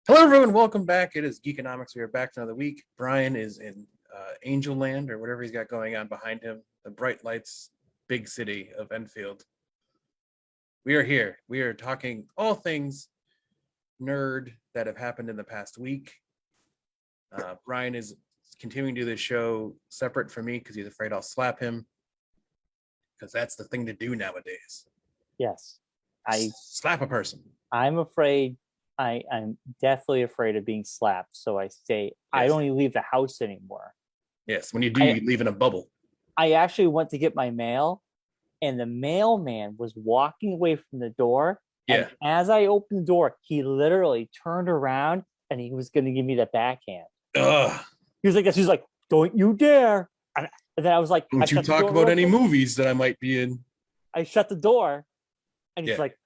Hello, everyone. Welcome back. It is Geekonomics. We are back another week. Bryon is in Angel Land or whatever he's got going on behind him. The bright lights, big city of Enfield. We are here. We are talking all things nerd that have happened in the past week. Bryon is continuing to do this show separate from me because he's afraid I'll slap him. Because that's the thing to do nowadays. Yes. Slap a person. I'm afraid. I'm definitely afraid of being slapped. So I stay. Yes. I don't even leave the house anymore. Yes. When you do, you leave in a bubble. I actually went to get my mail, and the mailman was walking away from the door. Yeah. And as I opened the door, he literally turned around and he was going to give me the backhand. Ugh. He was like this. He was like, "Don't you dare!" And then I was like, "Don't you talk about any movies that I might be in?" I shut the door, and he's like,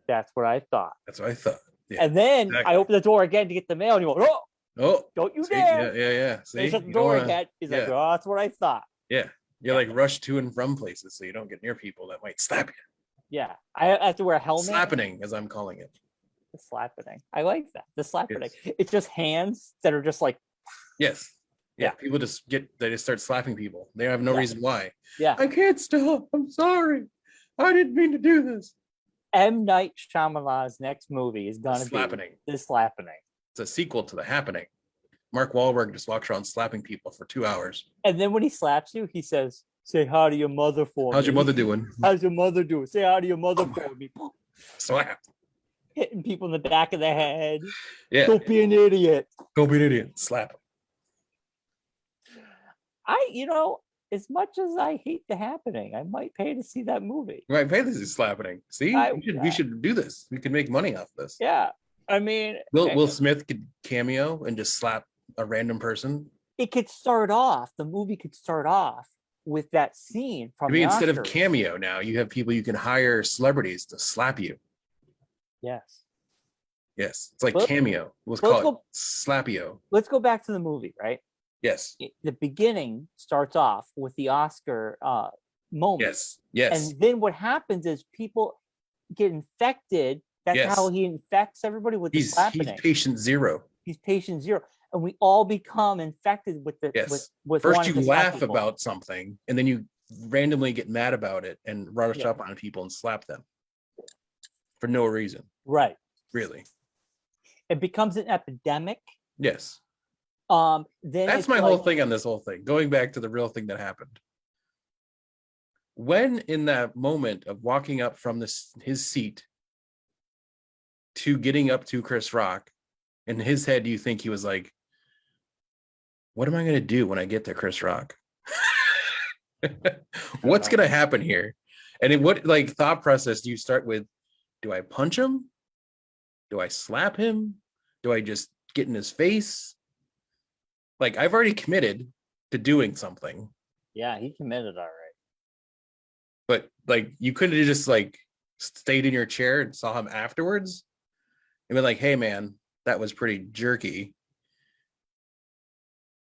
"That's what I thought." That's what I thought. Yeah, and then exactly. I opened the door again to get the mail, and he went, "Oh, don't you dare!" Yeah. See, shut the door again. He's like, "Oh, that's what I thought." Yeah, you're like rushed to and from places, so you don't get near people that might slap you. Yeah, I have to wear a helmet. Slappening, as I'm calling it. The slappening. I like that. The slappening. Yes. It's just hands that are just like. Yes. Yeah. People they just start slapping people. They have no reason why. Yeah. I can't stop. I'm sorry. I didn't mean to do this. M. Night Shyamalan's next movie is gonna be The Slappening. It's a sequel to The Happening. Mark Wahlberg just walks around slapping people for 2 hours. And then when he slaps you, he says, "Say hi to your mother for me." How's your mother doing? How's your mother doing? Say hi to your mother for me. Slap. Hitting people in the back of the head. Yeah. Don't be an idiot. Don't be an idiot. Slap him. As much as I hate The Happening, I might pay to see that movie. You might pay to see Slappening. See, we should do this. We can make money off this. Yeah, I mean, Will Smith could cameo and just slap a random person. It could start off. The movie could start off with that scene from. Instead of cameo, now you have people you can hire, celebrities to slap you. Yes. Yes, it's like cameo. Let's call it Slapio. Let's go back to the movie, right? Yes. The beginning starts off with the Oscar moment. Yes. And then what happens is people get infected. That's how he infects everybody with the slappening. He's patient zero. He's patient zero. And we all become infected with the with first you laugh about something and then you randomly get mad about it and rush up on people and slap them for no reason. Right. Really. It becomes an epidemic. Yes. Then that's my whole thing on this whole thing. Going back to the real thing that happened. When in that moment of walking up from his seat to getting up to Chris Rock, in his head, do you think he was like, what am I going to do when I get to Chris Rock? What's going to happen here? And in what thought process do you start with? Do I punch him? Do I slap him? Do I just get in his face? I've already committed to doing something. Yeah, he committed all right. But you couldn't have just stayed in your chair and saw him afterwards and been like, hey man, that was pretty jerky.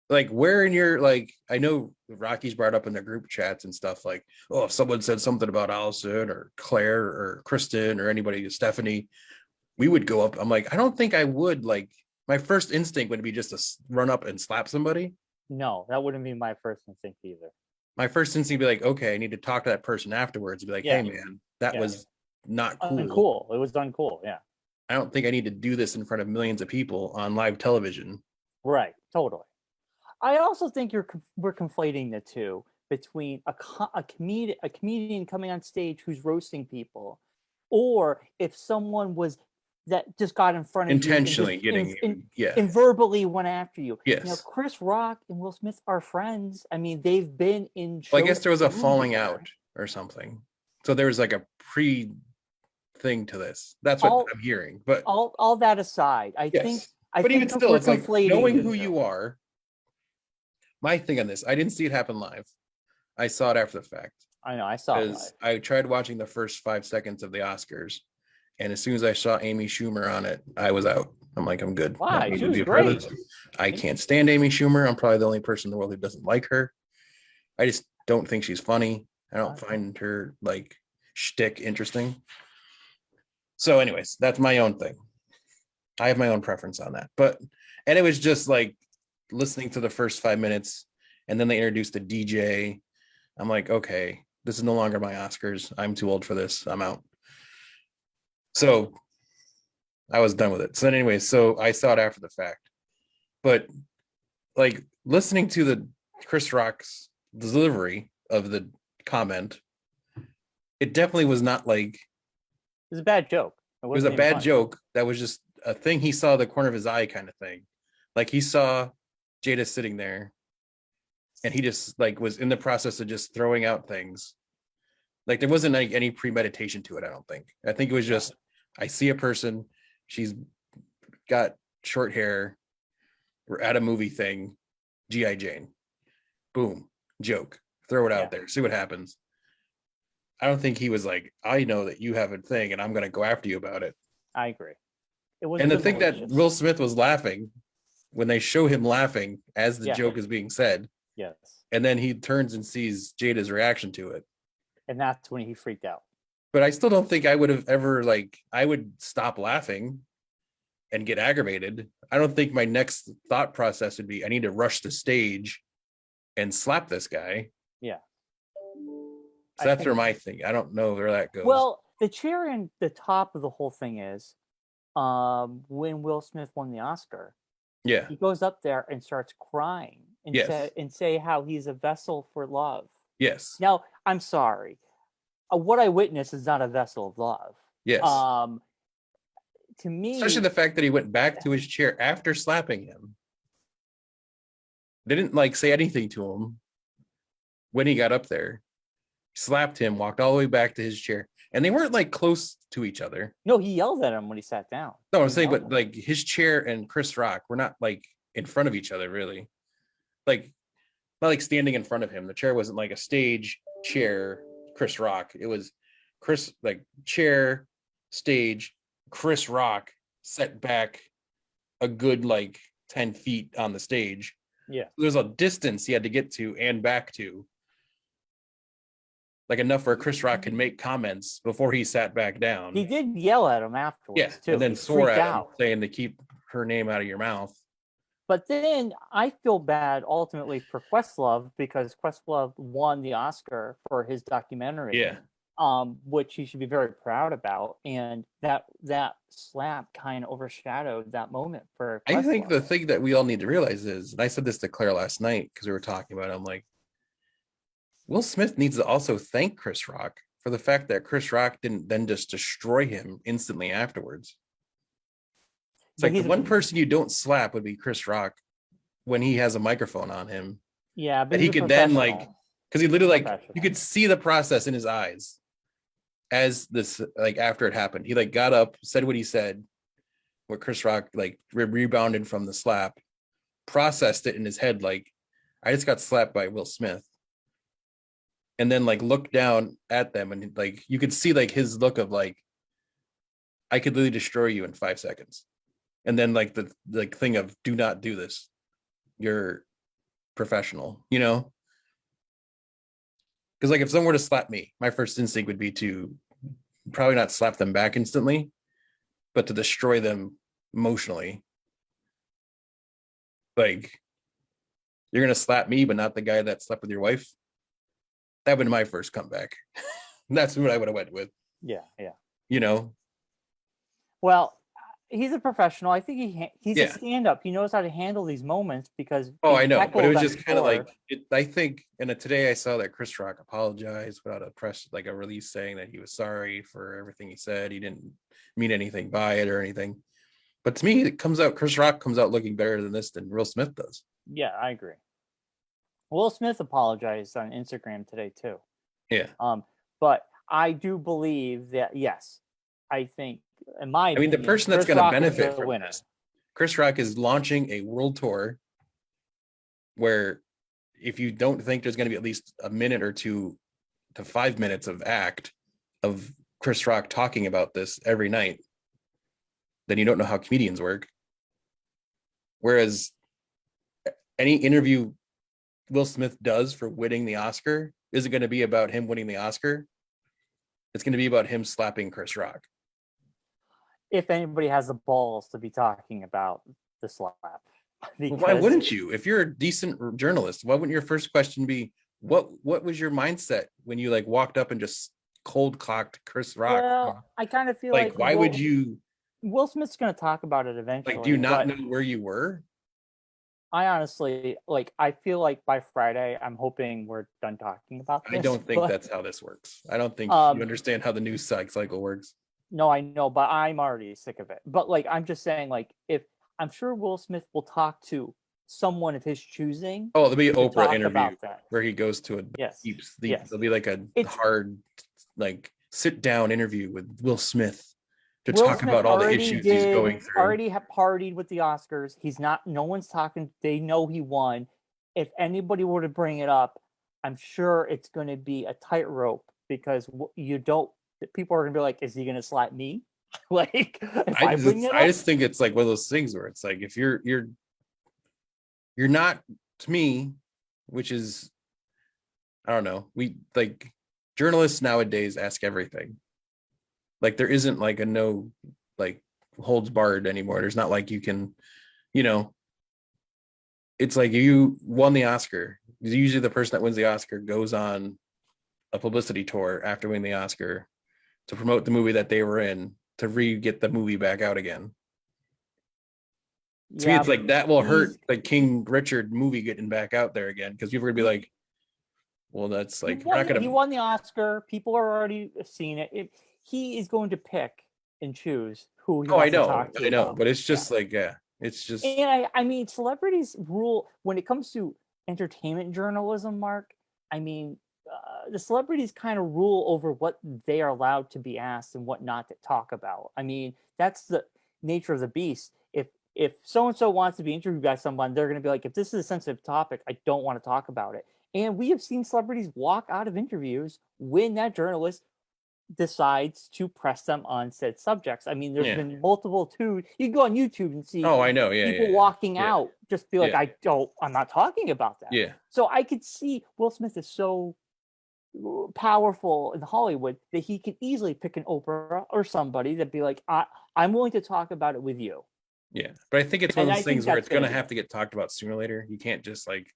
Where in your I know Rocky's brought up in their group chats and stuff if someone said something about Allison or Claire or Kristen or anybody, Stephanie, we would go up. I'm like, I don't think I would my first instinct would be just to run up and slap somebody. No, that wouldn't be my first instinct either. My first instinct would be okay, I need to talk to that person afterwards and be like, hey man, that was not cool. Uncool. It was uncool. Yeah. I don't think I need to do this in front of millions of people on live television. Right. Totally. I also think we're conflating the two between a comedian coming on stage who's roasting people, or if someone was that just got in front of intentionally you and verbally went after you. Yes. Chris Rock and Will Smith are friends. I mean, they've been in. Well, I guess there was a falling out or something. So there was a pre thing to this. That's what I'm hearing. But all that aside, I think even still, it's knowing who you are. My thing on this, I didn't see it happen live. I saw it after the fact. I know, I saw it live. I tried watching the first 5 seconds of the Oscars. And as soon as I saw Amy Schumer on it, I was out. I'm like, I'm good. Why? She was great. I can't stand Amy Schumer. I'm probably the only person in the world who doesn't like her. I just don't think she's funny. I don't find her shtick interesting. So anyways, that's my own thing. I have my own preference on that. And it was just like listening to the first 5 minutes, and then they introduced the DJ. I'm like, okay, this is no longer my Oscars. I'm too old for this. I'm out. So I was done with it. So anyway, so I saw it after the fact. But like listening to the Chris Rock's delivery of the comment, it definitely was not like It was a bad joke. It was a bad joke that was just a thing he saw the corner of his eye kind of thing. Like he saw Jada sitting there and he just like was in the process of just throwing out things. Like there wasn't like any premeditation to it, I don't think. I think it was just, I see a person, she's got short hair, we're at a movie thing, G.I. Jane. Boom, joke. Throw it out there, see what happens. I don't think he was like, I know that you have a thing and I'm going to go after you about it. I agree. It was, and the thing that Will Smith was laughing when they show him laughing as the joke is being said. Yes. And then he turns and sees Jada's reaction to it. And that's when he freaked out. But I still don't think I would have ever I would stop laughing and get aggravated. I don't think my next thought process would be, I need to rush the stage and slap this guy. Yeah. So that's where my thing. I don't know where that goes. Well, the cherry on the top of the whole thing is when Will Smith won the Oscar. Yeah. He goes up there and starts crying and say how he's a vessel for love. Yes. Now, I'm sorry. What I witnessed is not a vessel of love. Yes. To me, especially the fact that he went back to his chair after slapping him. Didn't say anything to him when he got up there. Slapped him, walked all the way back to his chair, and they weren't close to each other. No, he yelled at him when he sat down. No, I'm saying, but his chair and Chris Rock were not in front of each other, really. Not standing in front of him. The chair wasn't like a stage chair, Chris Rock. It was Chris, chair, stage, Chris Rock set back a good 10 feet on the stage. Yeah. There's a distance he had to get to and back to. Enough where Chris Rock could make comments before he sat back down. He did yell at him afterwards, too. And then swore at him, saying to keep her name out of your mouth. But then I feel bad ultimately for Questlove because Questlove won the Oscar for his documentary. Yeah. Which he should be very proud about. And that slap kind of overshadowed that moment for Questlove. I think the thing that we all need to realize is, and I said this to Claire last night because we were talking about it, I'm like, Will Smith needs to also thank Chris Rock for the fact that Chris Rock didn't then just destroy him instantly afterwards. It's the one person you don't slap would be Chris Rock when he has a microphone on him. Yeah, but he could then because he literally you could see the process in his eyes as this after it happened. He got up, said what he said, what Chris Rock rebounded from the slap, processed it in his head I just got slapped by Will Smith. And then look down at them and you could see his look of I could literally destroy you in 5 seconds. And then the thing of do not do this. You're professional, Because if someone were to slap me, my first instinct would be to probably not slap them back instantly, but to destroy them emotionally. You're gonna slap me, but not the guy that slept with your wife. That would be my first comeback. That's what I would have went with. Yeah. Well, he's a professional. I think he's a stand-up. He knows how to handle these moments because. I know, but it was just kind of I think, and today I saw that Chris Rock apologized without a press, a release saying that he was sorry for everything he said. He didn't mean anything by it or anything. But to me, Chris Rock comes out looking better than this than Will Smith does. Yeah, I agree. Will Smith apologized on Instagram today too. Yeah. But I do believe that yes, I think in my opinion, the person that's going to benefit from this, Chris Rock is launching a world tour where if you don't think there's going to be at least a minute or 2 to 5 minutes of Chris Rock talking about this every night, then you don't know how comedians work. Whereas any interview Will Smith does for winning the Oscar isn't going to be about him winning the Oscar. It's going to be about him slapping Chris Rock. if anybody has the balls to be talking about the slap. Well, why wouldn't you? If you're a decent journalist, why wouldn't your first question be what was your mindset when you like walked up and just cold clocked Chris Rock? Well, I kind of feel Like, why would you Will Smith's going to talk about it like? eventually. Do you not but know where you were? I honestly I feel like by Friday, I'm hoping we're done talking about this. I don't think but, that's how this works. I don't think you understand how the news cycle works. No, I know, but I'm already sick of it. But like, I'm just saying, like, if I'm sure Will Smith will talk to someone of his choosing. Oh, there'll be an to Oprah talk interview about that. where he goes to a Yes. deep sleep. Yes. There'll be like a hard, like sit down interview with Will Smith to Will talk Smith about all the issues he's going through. Already have partied with the Oscars. He's not. No one's talking. They know he won. If anybody were to bring it up, I'm sure it's going to be a tightrope because you don't. People are going to be like, "Is he going to slap me?" Like, if I bring it up, I just think it's like one of those things where it's like if you're not to me, which is I don't know. We like journalists nowadays ask everything. Like there isn't like a no like holds barred anymore. There's not like you can, it's like you won the Oscar. Usually the person that wins the Oscar goes on a publicity tour after winning the Oscar to promote the movie that they were in to get the movie back out again. To me, it's like that will hurt the King Richard movie getting back out there again because people are gonna be like, well, that's like he won the Oscar. People are already seeing it. He is going to pick and choose who he wants to talk to. I know, but it's just it's just. And I mean, celebrities rule when it comes to entertainment journalism, Mark. I mean, the celebrities kind of rule over what they are allowed to be asked and what not to talk about. I mean, that's the nature of the beast. If so and so wants to be interviewed by someone, they're going to be like, if this is a sensitive topic, I don't want to talk about it. And we have seen celebrities walk out of interviews when that journalist decides to press them on said subjects. I mean, there's been multiple too. You can go on YouTube and see people walking out, just be like, I'm not talking about that. Yeah. So I could see Will Smith is so powerful in Hollywood that he could easily pick an Oprah or somebody that'd be like, I'm willing to talk about it with you. Yeah. But I think it's one of those things where it's going to have to get talked about sooner or later. You can't just like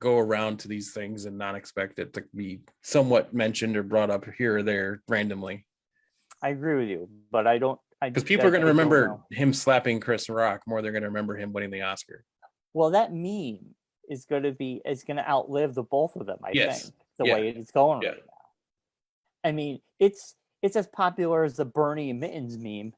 go around to these things and not expect it to be somewhat mentioned or brought up here or there randomly. I agree with you, but I don't. Because people are going to remember him slapping Chris Rock more. They're going to remember him winning the Oscar. Well, that meme is going to outlive the both of them. I think the way it's going right now. I mean, it's as popular as the Bernie Mittens meme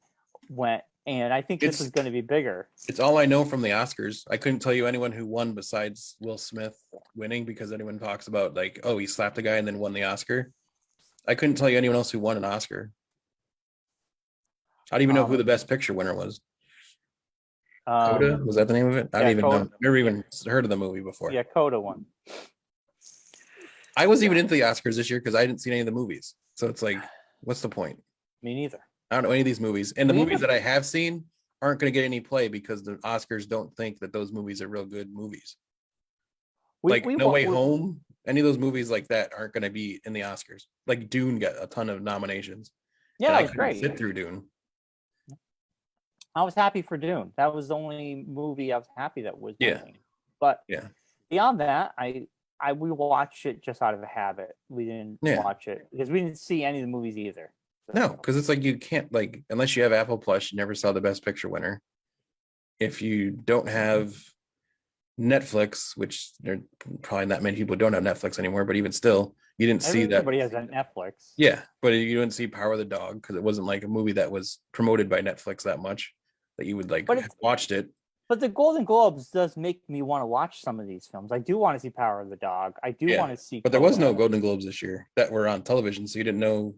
went. And I think this is going to be bigger. It's all I know from the Oscars. I couldn't tell you anyone who won besides Will Smith winning because anyone talks about like, oh, he slapped a guy and then won the Oscar. I couldn't tell you anyone else who won an Oscar. I don't even know who the Best Picture winner was. Coda? Was that the name of it? I don't even know. Never even heard of the movie before. Yeah, Coda won. I wasn't even into the Oscars this year because I didn't see any of the movies. So it's like, what's the point? Me neither. I don't know any of these movies. And the movies that I have seen aren't going to get any play because the Oscars don't think that those movies are real good movies. No Way Home, any of those movies like that aren't going to be in the Oscars. Like Dune got a ton of nominations. Yeah, that was great. Sit through Dune. I was happy for Dune. That was the only movie I was happy that was winning. But beyond that, we watched it just out of a habit. We didn't watch it because we didn't see any of the movies either. No, because it's like you can't unless you have Apple Plus, you never saw the Best Picture winner. If you don't have Netflix, which there probably not many people don't have Netflix anymore, but even still, you didn't see that. Everybody has a Netflix. Yeah, but you didn't see Power of the Dog because it wasn't like a movie that was promoted by Netflix that much that you would have watched it. But the Golden Globes does make me want to watch some of these films. I do want to see Power of the Dog. I do want to see. But there was no Golden Globes this year that were on television, so you didn't know.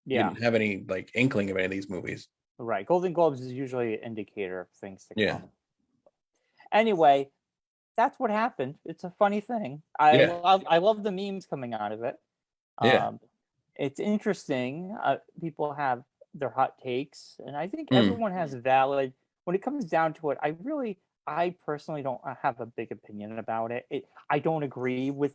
You didn't have any inkling of any of these movies. Right. Golden Globes is usually an indicator of things to come. Anyway, that's what happened. It's a funny thing. I love the memes coming out of it. It's interesting. People have their hot takes, and I think everyone has valid. When it comes down to it, I personally don't have a big opinion about it. I don't agree with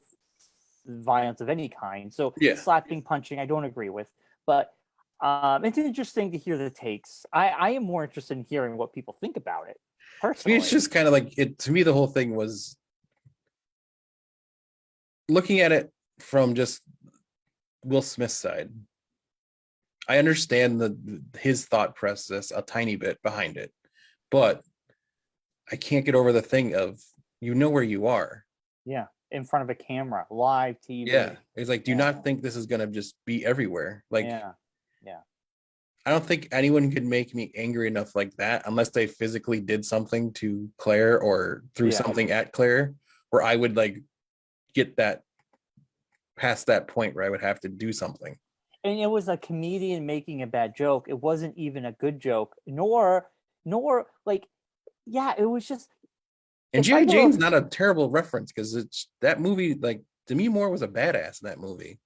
violence of any kind. So slapping, punching, I don't agree with. But It's interesting to hear the takes. I am more interested in hearing what people think about it I mean, personally. it's just kind of like it to me. The whole thing was looking at it from just Will Smith's side. I understand his thought process a tiny bit behind it, but I can't get over the thing of you know where you are. Yeah, in front of a camera, live TV. Yeah, it's like, do you not think this is gonna just be everywhere? Like, yeah. I don't think anyone could make me angry enough like that unless they physically did something to Claire or threw something at Claire, where I would like get that past that point where I would have to do something. And it was a comedian making a bad joke. It wasn't even a good joke, nor like, yeah, it was just. And G.I. Jane's not a terrible reference because it's that movie, like Demi Moore was a badass in that movie.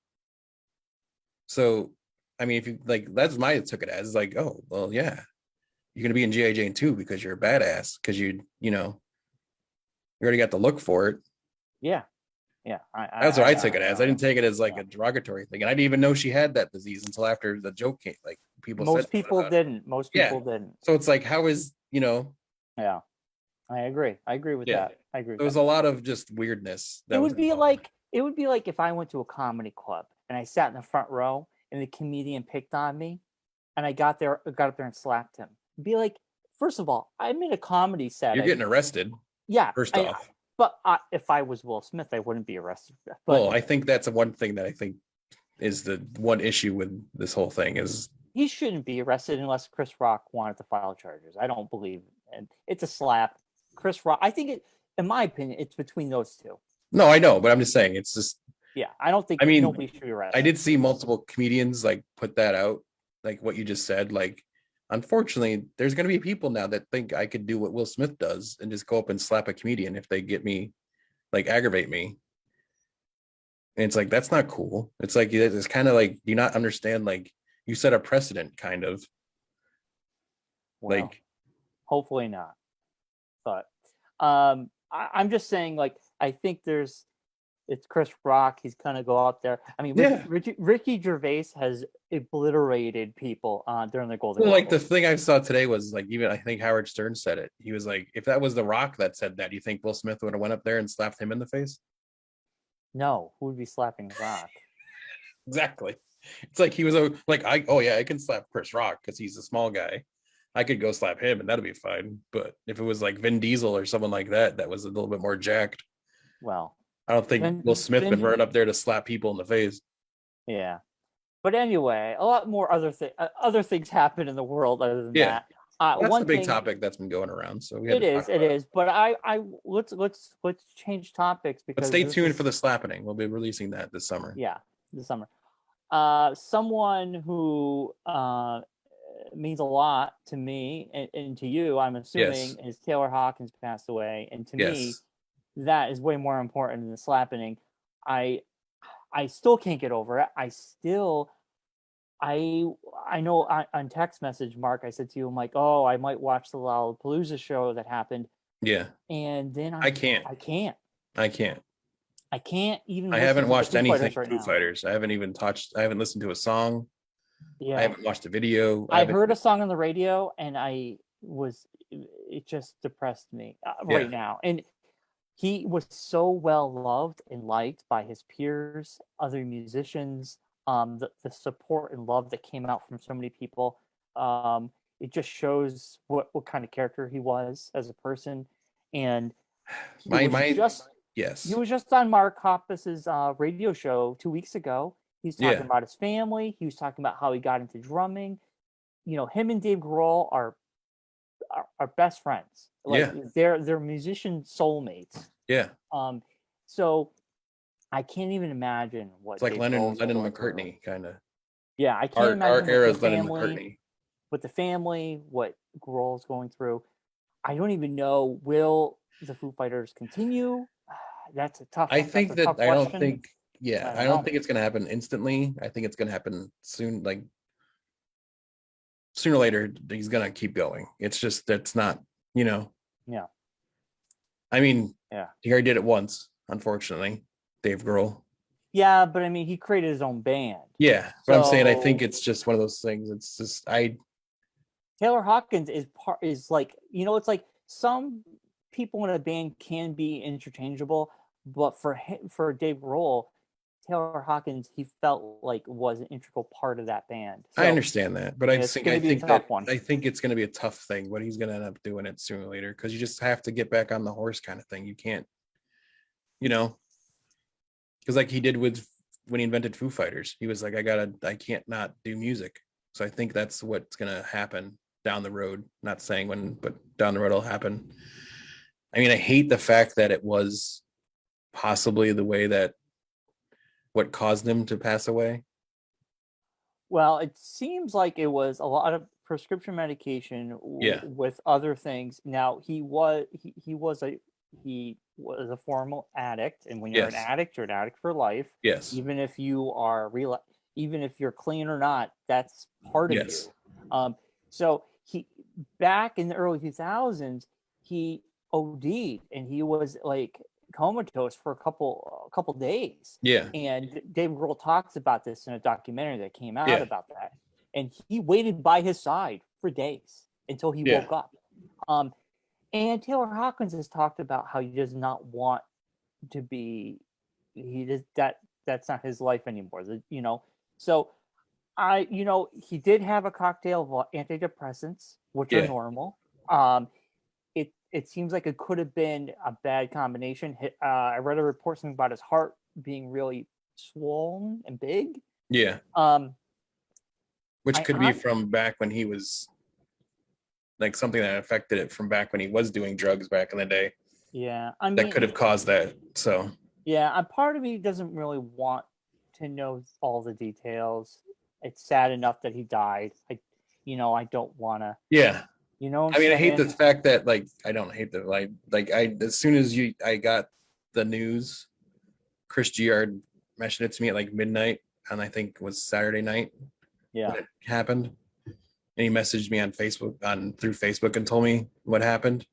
So, I mean, if you like, that's my took it as like, oh, well, yeah, you're gonna be in G.I. Jane too because you're a badass because you already got the look for it. Yeah. That's what I took it as. I didn't take it as like a derogatory thing, and I didn't even know she had that disease until after the joke came. Like most people didn't. Most people didn't. So it's like, how is Yeah, I agree. I agree with that. I agree. There was a lot of just weirdness. It would be like if I went to a comedy club and I sat in the front row and the comedian picked on me, and I got up there and slapped him. It'd be like, first of all, I'm in a comedy set. You're getting arrested. Yeah. First off. But if I was Will Smith, I wouldn't be arrested. But, well, I think that's one thing that I think is the one issue with this whole thing is he shouldn't be arrested unless Chris Rock wanted to file charges. I don't believe, and it's a slap. Chris Rock. I think in my opinion, it's between those two. No, I know, but I'm just saying it's just. Yeah, I don't think. I mean, nobody should be arrested. I did see multiple comedians like put that out, like what you just said, like. Unfortunately, there's going to be people now that think I could do what Will Smith does and just go up and slap a comedian if they get me, like aggravate me. And it's like, that's not cool. It's like, it's kind of like, do you not understand? Like you set a precedent kind of. Well, like. Hopefully not. But I'm just saying, like, I think it's Chris Rock. He's going to go out there. I mean, Ricky Gervais has obliterated people during the Golden Globes. Like the thing I saw today was like, even I think Howard Stern said it. He was like, if that was The Rock that said that, do you think Will Smith would have went up there and slapped him in the face? No, who would be slapping The Rock? Exactly. It's like he was like, I can slap Chris Rock because he's a small guy. I could go slap him and that'll be fine. But if it was like Vin Diesel or someone like that was a little bit more jacked. Well, I don't think Will Smith been running up there to slap people in the face. Yeah, but anyway, a lot more other things happen in the world other than that. That's the big topic that's been going around. So it is. But let's change topics because. But stay tuned for the Slappening. We'll be releasing that this summer. Yeah, this summer. Someone who means a lot to me and to you, I'm assuming, is Taylor Hawkins passed away, and to me. That is way more important than the Slappening. I still can't get over it. I know on text message, Mark, I said to you, I'm like, oh, I might watch the Lollapalooza show that happened. Yeah. And then I can't even. I haven't watched anything Foo Fighters. I haven't listened to a song. Yeah. I haven't watched a video. I heard a song on the radio and it just depressed me right now. And he was so well loved and liked by his peers, other musicians, the support and love that came out from so many people. It just shows what kind of character he was as a person. And he was just on Mark Hoppus's radio show 2 weeks ago. He was talking about his family. He was talking about how he got into drumming. You know, him and Dave Grohl are best friends. Like they're musician soulmates. Yeah. So I can't even imagine what it's like Lennon McCartney kind of. Yeah, I can't imagine our era's Lennon McCartney. With the family, what Grohl's going through. I don't even know. Will the Foo Fighters continue? That's a tough. I think that I don't think. Yeah, I don't think it's going to happen instantly. I think it's going to happen soon. Like sooner or later, he's going to keep going. It's just that's not. Yeah. I mean, he already did it once, unfortunately. Dave Grohl. Yeah, but I mean, he created his own band. Yeah, but I'm saying I think So it's just one of those things. It's just Taylor Hawkins is like, it's like some people in a band can be interchangeable, but for Dave Grohl, Taylor Hawkins, he felt like was an integral part of that band. I So understand that, but I it's think going I to be a think tough that one. I think it's going to be a tough thing, but he's going to end up doing it sooner or later because you just have to get back on the horse kind of thing. You can't, you know, because like he did with when he invented Foo Fighters, he was like, I can't not do music. So I think that's what's going to happen down the road. Not saying when, but down the road it'll happen. I mean, I hate the fact that it was possibly the way that what caused him to pass away. Well, it seems like it was a lot of prescription medication Yeah. with other things. Now he was a formal addict, and when you're Yes. you're an addict for life. Yes. Even if you are real, even if you're clean or not, that's part of Yes. you. So he back in the early 2000s, he OD'd, and he was like comatose for a couple days. Yeah. And Dave Grohl talks about this in a documentary that came out Yeah. about that. And he waited by his side for days until he Yeah. woke up. And Taylor Hawkins has talked about how he does not want to be, he does that's not his life anymore. So he did have a cocktail of antidepressants, which are Yeah. normal. It seems like it could have been a bad combination. I read a report something about his heart being really swollen and big. Yeah. Um, Which I could be on from back when he was like something that affected it from back when he was doing drugs back in the day Yeah, I that mean, could have caused that. So yeah, a part of me doesn't really want to know all the details. It's sad enough that he died. I don't want to. yeah. You know what I'm I mean, I hate the saying? fact that like I don't hate the like I as soon as I got the news, Chris Giard mentioned it to me at like midnight, and I think it was Saturday night Yeah. when it happened. And he messaged me on Facebook through Facebook and told me what happened.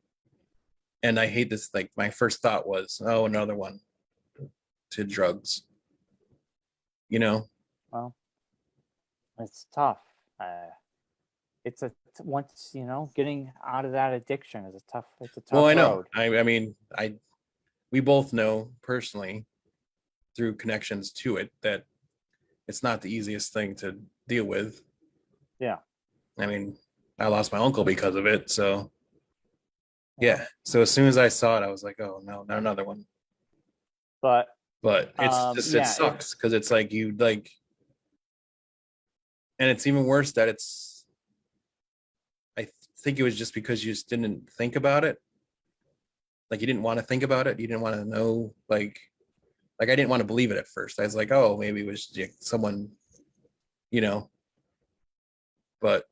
And I hate this. Like my first thought was, oh, another one to drugs. You know? Well, it's tough. It's a once getting out of that addiction is a tough. It's a Well, tough I know. road. I mean, we both know personally through connections to it that it's not the easiest thing to deal with. Yeah. I mean, I lost my uncle because of it. So Yeah. yeah. So as soon as I saw it, I was like, oh no, not another one. But But it's just it yeah, sucks because it's like you like, and it's even worse that it's. I think it was just because you just didn't think about it. Like you didn't want to think about it. You didn't want to know. Like I didn't want to believe it at first. I was like, oh, maybe it was like, someone, you know. But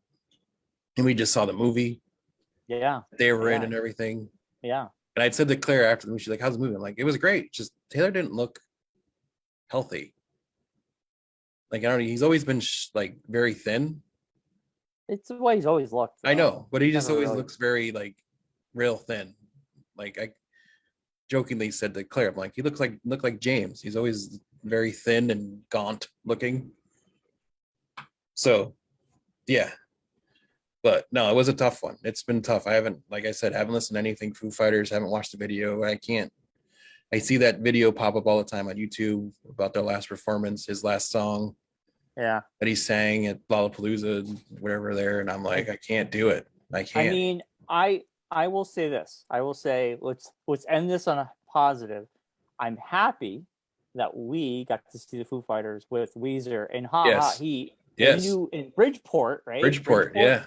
and we just saw the movie yeah, they were in yeah, and everything. yeah. And I'd said to Claire after the movie, she's like, how's the movie? I'm like, it was great. Just Taylor didn't look healthy. Like, I don't know. He's always been like very thin. It's the way he's always looked, I though. know, but he just Never always really. looks very like real thin. Like I jokingly said to Claire, I'm like, he look like James. He's always very thin and gaunt looking. So yeah. But no, it was a tough one. It's been tough. I haven't, like I said, haven't listened to anything Foo Fighters, haven't watched the video. I can't. I see that video pop up all the time on YouTube about their last performance, his last song Yeah. that he sang at Lollapalooza, whatever there, and I'm like, I can't do it. I I can't. mean, I will say this. I will say let's end this on a positive. I'm happy that we got to see the Foo Fighters with Weezer and Ha Ha Yes. He Yes. in Bridgeport, right? Bridgeport. Yeah.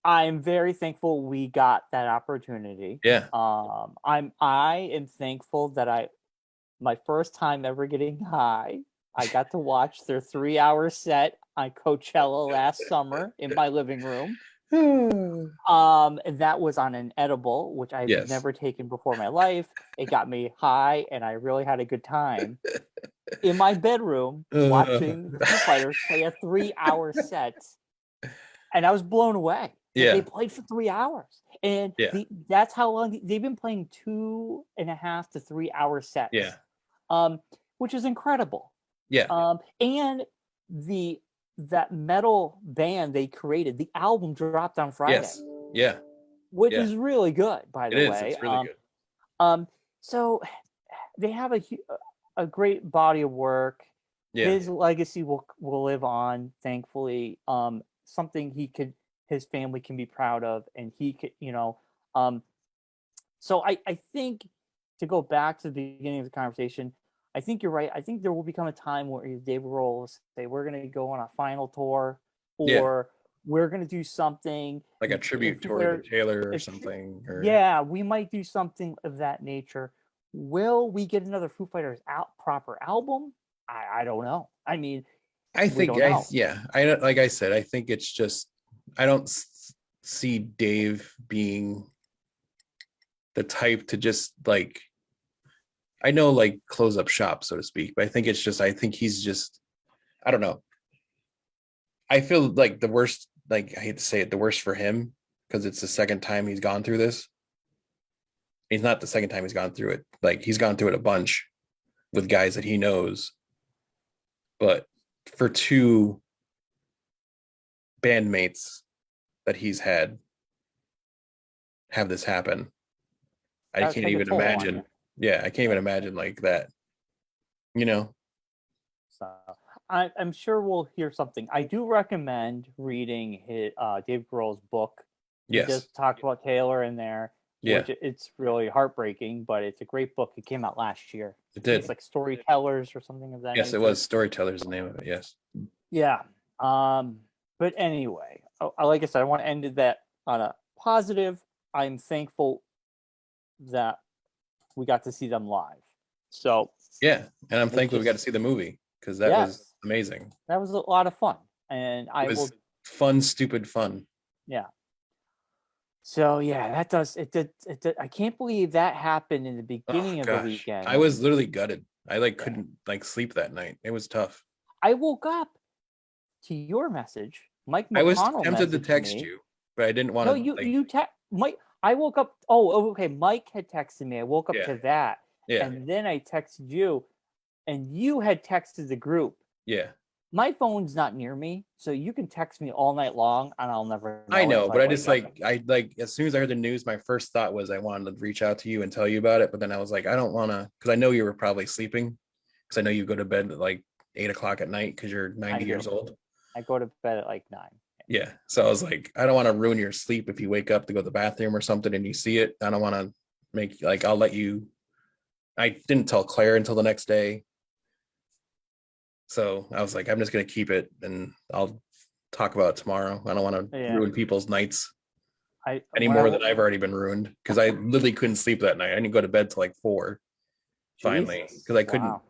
I'm very thankful we got that opportunity. Yeah. I am thankful that my first time ever getting high, I got to watch their 3-hour set on Coachella last summer in my living room. And that was on an edible, which I've Yes. never taken before in my life. It got me high, and I really had a good time in my bedroom watching the Foo Fighters play a 3-hour set, and I was blown away. Yeah. They played for 3 hours, and Yeah. that's how long they've been playing. 2.5 to 3 hour sets. Yeah. which is incredible. Yeah. And that metal band they created, the album dropped on Friday. Yes. Yeah. Which Yeah. is really good, by the It is. way. It's really good. So they have a great body of work. Yeah. His legacy will live on, thankfully. Something his family can be proud of, and he could, so I think, to go back to the beginning of the conversation, I think you're right. I think there will become a time where Dave Grohl will say, we're going to go on a final tour, or we're going to do something like a tribute tour to Taylor or something. Yeah, we might do something of that nature. Will we get another Foo Fighters proper album? I don't know. I mean, I think like I said, I think it's just, I don't see Dave being the type to just like, I know, like, close up shop, so to speak, but I think he's just, I don't know. I feel like the worst, like, I hate to say it, the worst for him, because it's the second time he's gone through this. It's not the second time he's gone through it. Like, he's gone through it a bunch with guys that he knows. But for two bandmates that he's had have this happen, I can't even imagine. Yeah, I can't even imagine like that. So I'm sure we'll hear something. I do recommend reading Dave Grohl's book. Yes. He does talk about Taylor in there. Yeah. Which it's really heartbreaking, but it's a great book. It came out last year. It did. It's like Storytellers or something of that. Yes, nature. It was Storytellers, the name of it. Yes. Yeah. But anyway, like I said, I want to end that on a positive. I'm thankful that we got to see them live. So yeah, and I'm thankful we got to see the movie, because that was amazing. That was a lot of fun, and fun, stupid fun. Yeah. So yeah, that does it. Did I can't believe that happened in the beginning of the weekend. I was literally gutted. I couldn't sleep that night. It was tough. I woke up to your message, Mike McConnell. I was tempted to text you, but I didn't want to. No, you Mike. I woke up. Oh, okay. Mike had texted me. I woke up to that, and then I texted you, and you had texted the group. Yeah. My phone's not near me, so you can text me all night long, and I'll never know. I know, but I just as soon as I heard the news, my first thought was I wanted to reach out to you and tell you about it. But then I was like, I don't want to, because I know you were probably sleeping, because I know you go to bed at like 8 o'clock at night because you're 90 years old. I go to bed at like 9. Yeah, so I was like, I don't want to ruin your sleep if you wake up to go to the bathroom or something and you see it. I don't want to make I'll let you. I didn't tell Claire until the next day. So I was like, I'm just going to keep it and I'll talk about it tomorrow. I don't want to ruin people's nights any more than I've already been ruined, because I literally couldn't sleep that night. I didn't go to bed till like 4 finally, because I couldn't.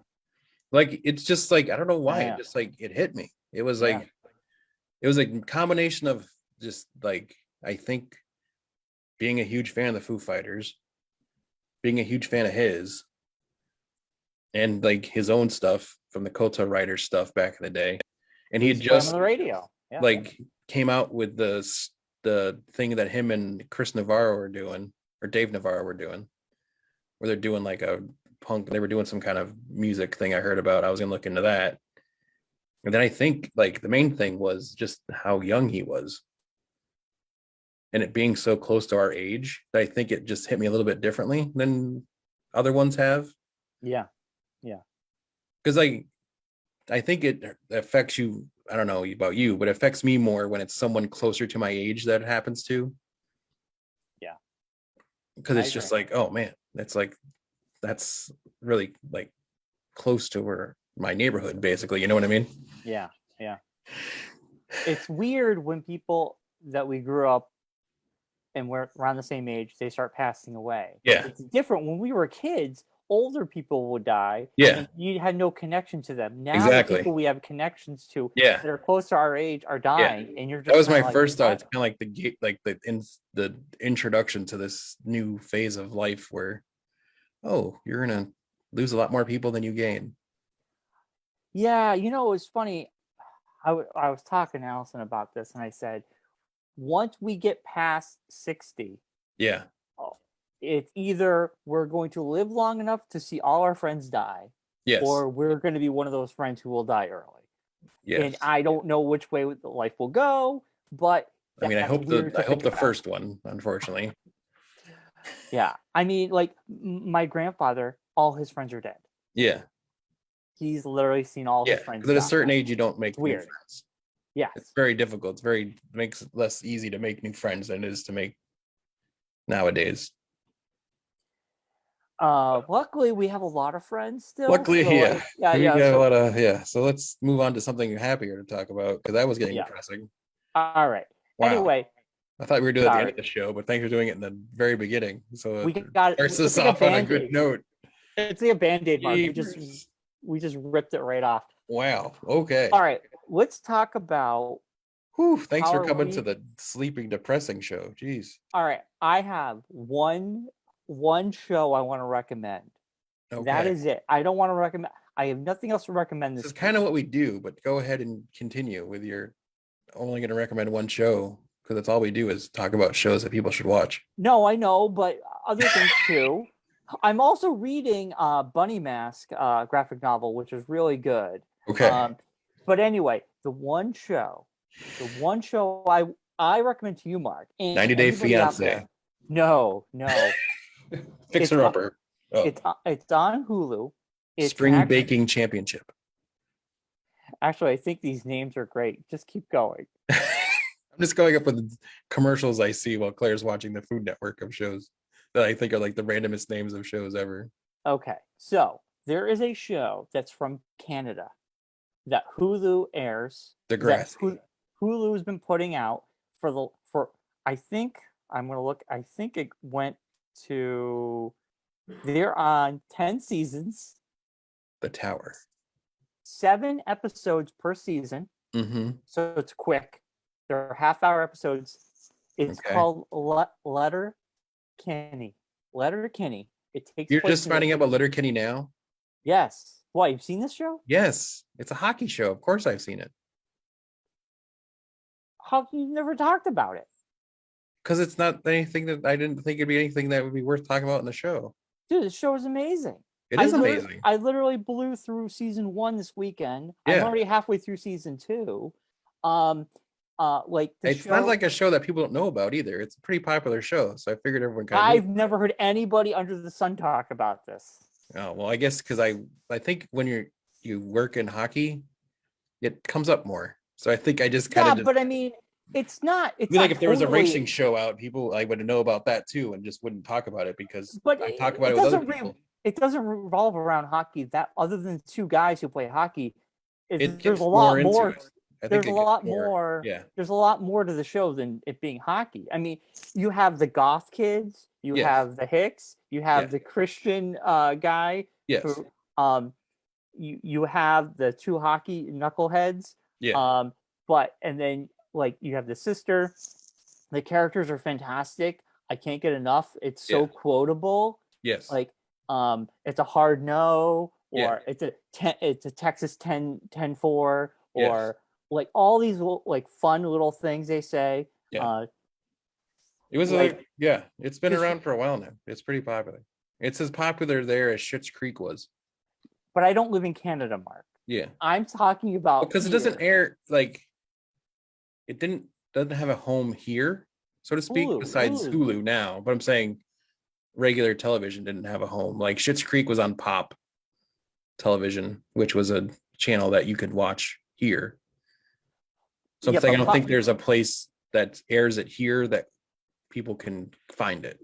It's just I don't know why. It just it hit me. It was it was a combination of just I think being a huge fan of the Foo Fighters, being a huge fan of his, and his own stuff from the Kota Writer stuff back in the day. And he had just on the radio. Came out with the thing that him and Chris Navarro were doing, or Dave Navarro were doing, where they're doing a punk, they were doing some kind of music thing I heard about. I was gonna look into that. And then I think the main thing was just how young he was, and it being so close to our age, that I think it just hit me a little bit differently than other ones have. Yeah. Because I think it affects you. I don't know about you, but it affects me more when it's someone closer to my age that it happens to. Yeah. Because it's just oh man, it's that's really close to where my neighborhood, basically. You know what I mean? Yeah. It's weird when people that we grew up and we're around the same age, they start passing away. Yeah. It's different when we were kids. Older people would die. Yeah. And you had no connection to them. Now exactly. The people we have connections to that are close to our age are dying. And you're just that was my first thought. It's kind of the introduction to this new phase of life where, oh, you're gonna lose a lot more people than you gain. Yeah, it was funny. I was talking to Allison about this, and I said, once we get past 60, it's either we're going to live long enough to see all our friends die, Yes. or we're going to be one of those friends who will die early. Yes. And I don't know which way life will go, but I mean, I that's hope weird to think the about. first one, unfortunately. Yeah, I mean, like my grandfather, all his friends are dead. Yeah. He's literally seen all his friends Because at a die. certain age, you don't make new Weird. friends. Yes. It's very difficult. Makes it less easy to make new friends than it is to make nowadays. Luckily we have a lot of friends still. Luckily, so, yeah. like, yeah, We yeah. got So, a lot of, yeah. So let's move on to something happier to talk about because that was getting Yeah. depressing. all right. Wow. Anyway, I thought we were doing it at the end sorry. of the show, but thanks for doing it in the very beginning. So We it got starts it's us like a off on a good Band-Aid. note. It's like a Band-Aid, Mark. Jeepers. We just ripped it right off. Wow. Okay. All right, let's talk about. Whew, thanks How for are coming we- to the sleeping depressing show. Jeez. All right, I have one show I want to recommend. Okay. That is it. I don't want to recommend. I have nothing else to recommend This this is kind of what we do, but go ahead and continue with your only going to recommend one show because that's all we do is talk about shows that people should watch. No, I know, but other things too. I'm also reading Bunny Mask graphic novel, which is really good. Okay. But anyway, the one show I recommend to you, Mark, and 90 Day anybody out Fiancé. there. No. Fixer Upper. Oh. It's on Hulu. It's Spring Baking Championship. Actually, I think these names are great. Just keep going. I'm just going up with commercials I see while Claire's watching the Food Network of shows that I think are like the randomest names of shows ever. Okay, so there is a show that's from Canada that Hulu airs. Degrassi. Hulu has been putting out for I think I'm gonna look. I think it went to. They're on 10 seasons. The Tower. 7 episodes per season. Mm-hmm. So it's quick. They're half-hour episodes. It's called Letterkenny. Letterkenny. It takes. You're just finding out about Letterkenny now? Yes. Why, you've seen this show? Yes. It's a hockey show. Of course I've seen it. How come you've never talked about it? Because it's not anything that I didn't think it'd be anything that would be worth talking about in the show. Dude, this show is amazing. It is amazing. I literally blew through season 1 this weekend. Yeah. I'm already halfway through season 2. It's not like a show that people don't know about either. It's a pretty popular show, so I figured everyone kind of. I've never heard anybody under the sun talk about this. Oh well, I guess because I think when you work in hockey, it comes up more. So I think I just kind of. But I mean, it's not. It's like not if there was a totally- racing show out, people I would know about that too, and just wouldn't talk about it because But I talk about it with other people. It doesn't revolve around hockey. That other than 2 guys who play hockey, there's a lot lot more. It. There's a lot more. Yeah. There's a lot more to the show than it being hockey. I mean, you have the goth kids, you have the Hicks, you have the Christian guy. Yes. Who, you have the 2 hockey knuckleheads. Yeah. And then like you have the sister. The characters are fantastic. I can't get enough. It's so quotable. Yes. Like it's a hard no, or Yeah. it's a Texas 10-4, or like all these like fun little things they say. Yeah. It was like- it's been around for a while now. It's pretty popular. It's as popular there as Schitt's Creek was. But I don't live in Canada, Mark. Yeah. I'm talking about Because it doesn't air like it doesn't have a home here, so to speak, besides Hulu now. But I'm saying regular television didn't have a home. Like Schitt's Creek was on Pop Television, which was a channel that you could watch here. So I'm saying I don't think there's a place that airs it here that people can find it.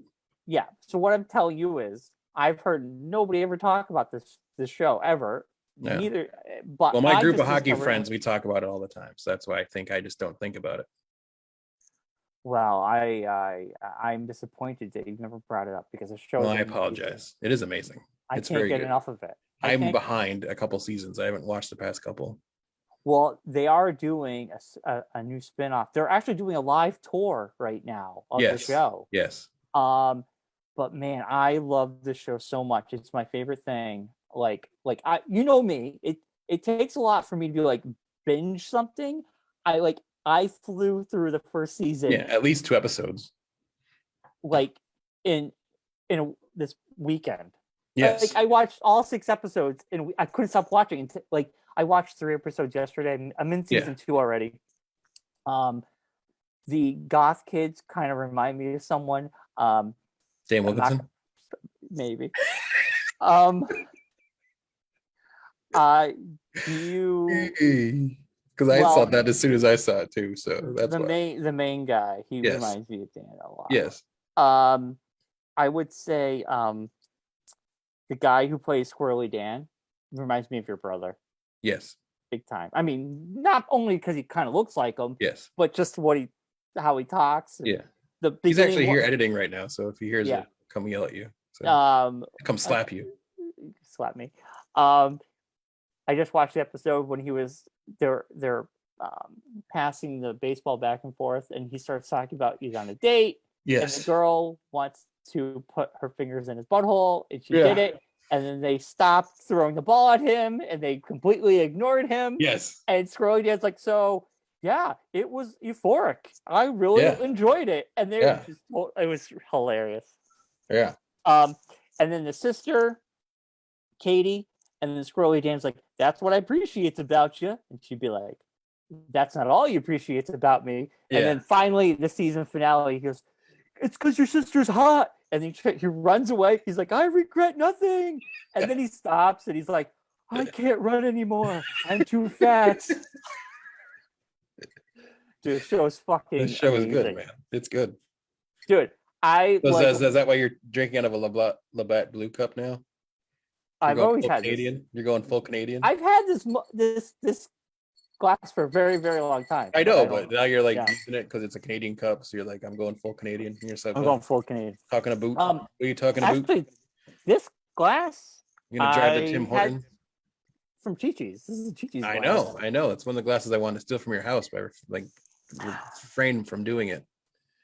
Yeah. So what I'm telling you is I've heard nobody ever talk about this show ever. Yeah. Neither. But Well, my group of hockey friends, we talk about it all the time. So that's why I think I just don't think about it. Well, I'm disappointed that you've never brought it up because the show. Well, I apologize. It is amazing. It's can't get enough of it. I'm behind a couple seasons. I haven't watched the past couple. Well, they are doing a new spinoff. They're actually doing a live tour right now of the show. Yes. But man, I love this show so much. It's my favorite thing. Like you know me. It takes a lot for me to be like binge something. I flew through the first season. Yeah, at least 2 episodes. Like in this weekend. Yes. Like I watched all 6 episodes, and I couldn't stop watching. Until, like I watched 3 episodes yesterday, and I'm in season 2 already. The goth kids kind of remind me of someone. Sam Wilkinson. Maybe. Do you? Because I saw that as soon as I saw it too, so that's why. The main guy. He Yes. reminds me of Dan a lot. Yes. I would say the guy who plays Squirrely Dan reminds me of your brother. Yes. Big time. I mean, not only because he kind of looks like him. Yes. But just how he talks. Yeah. The He's actually here editing right now, so if he hears it, come yell at you. So, come slap you. Slap me. I just watched the episode when they're passing the baseball back and forth, and he starts talking about he's on a date. Yes. And the girl wants to put her fingers in his butthole, and she did it. And then they stopped throwing the ball at him, and they completely ignored him. Yes. And Squirrely Dan's like, so yeah, it was euphoric. I really enjoyed it, and they were just, it was hilarious. Yeah. And then the sister, Katie, and then Squirrely Dan's like, that's what I appreciate about you. And she'd be like, that's not all you appreciate about me. Yeah. And then finally, the season finale, he goes, it's because your sister's hot. And he runs away. He's like, I regret nothing. And then he stops and he's like, I can't run anymore. I'm too fat. Dude, the show is fucking The show amazing. is good, man. It's good. Dude, is that why you're drinking out of a Labatt Blue Cup now? I've always had Canadian. This. You're going full Canadian. I've had this glass for a very, very long time. I know, but now you're like using it because it's a Canadian cup. So you're like, I'm going full Canadian. I'm going full Canadian. Talking a boot. What are you talking about? Actually, this glass. You're gonna drive to Tim Hortons from Chi-Chi's. This is a Chi-Chi's. I know. It's one of the glasses I wanted to steal from your house, but like refrained from doing it.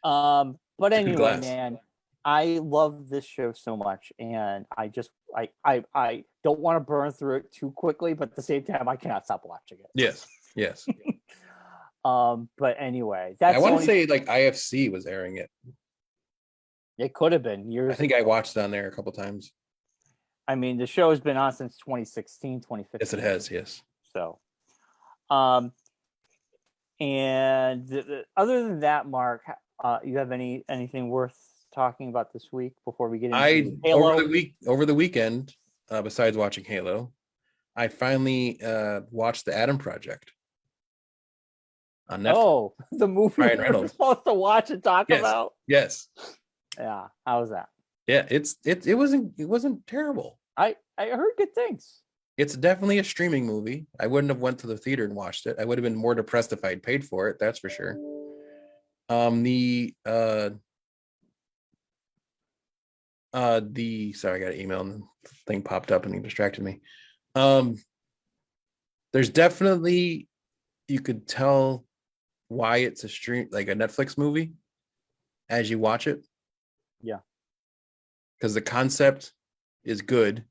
But anyway, man, I love this show so much, and I don't want to burn through it too quickly, but at the same time, I cannot stop watching it. Yes. But anyway, I want to say like IFC was airing it. It could have been years. I think I watched on there a couple times. I mean, the show has been on since 2016, 2015. Yes, it has. Yes. So, and other than that, Mark, you have anything worth talking about this week before we get into Halo? Over the weekend, besides watching Halo, I finally watched The Adam Project on Netflix. Oh, the movie Ryan Reynolds. We're supposed to watch and talk about. Yes. Yeah. How was that? Yeah, it wasn't terrible. I heard good things. It's definitely a streaming movie. I wouldn't have went to the theater and watched it. I would have been more depressed if I'd paid for it. That's for sure. Sorry, I got an email and the thing popped up and he distracted me. There's definitely, you could tell why it's a Netflix movie as you watch it. Yeah. Because the concept is good.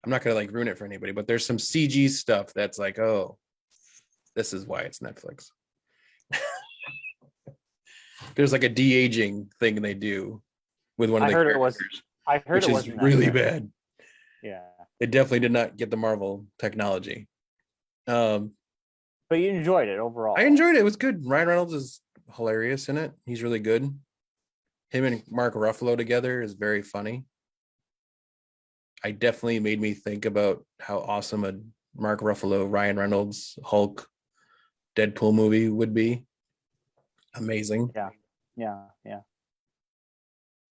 I'm not gonna ruin it for anybody, but there's some CG stuff that's like, oh, this is why it's Netflix. There's like a de-aging thing they do with one of the characters. I heard it was really bad. Yeah. They definitely did not get the Marvel technology. But you enjoyed it overall. I enjoyed it. It was good. Ryan Reynolds is hilarious in it. He's really good. Him and Mark Ruffalo together is very funny. I definitely made me think about how awesome a Mark Ruffalo, Ryan Reynolds, Hulk, Deadpool movie would be. Amazing. Yeah.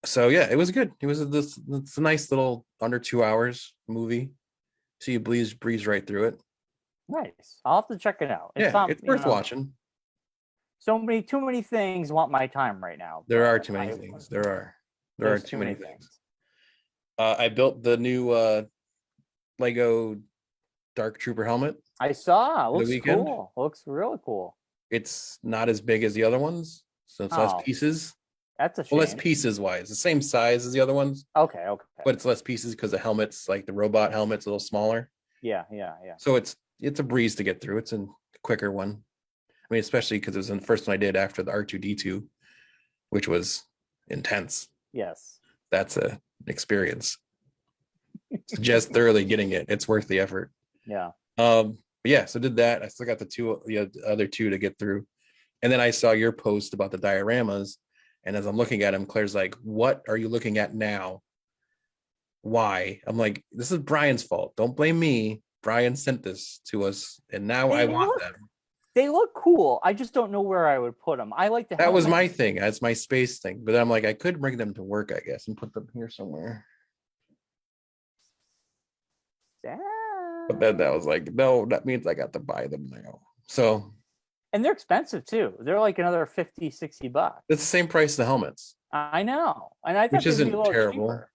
So yeah, it was good. It was it's a nice little under 2 hours movie. So you breeze right through it. Nice. I'll have to check it out. It's worth watching. Too many things want my time right now. There are too many things. There are too many things. I built the new Lego Dark Trooper helmet. I saw. It looks cool. Looks really cool. It's not as big as the other ones, so it's less pieces. That's a shame. Well, less pieces wise. The same size as the other ones. Okay. But it's less pieces because the helmet's the robot helmet's a little smaller. Yeah. So it's a breeze to get through. It's a quicker one. I mean, especially because it was the first one I did after the R2-D2, which was intense. Yes. That's an experience. suggest thoroughly getting it. It's worth the effort. Yeah. But yeah, so did that. I still got the other two to get through. And then I saw your post about the dioramas. And as I'm looking at them, Claire's like, what are you looking at now? Why? I'm like, this is Brian's fault. Don't blame me. Bryon sent this to us, and now I want them. They look cool. I just don't know where I would put them. I like the That was helmet. my thing. That's my space thing. But I'm like, I could bring them to work, I guess, and put them here somewhere. Yeah. But then that was like, no, that means I got to buy them now. So, and they're expensive too. They're like another $50, $60. It's the same price as the helmets. I know. And I thought which isn't terrible. Cheaper.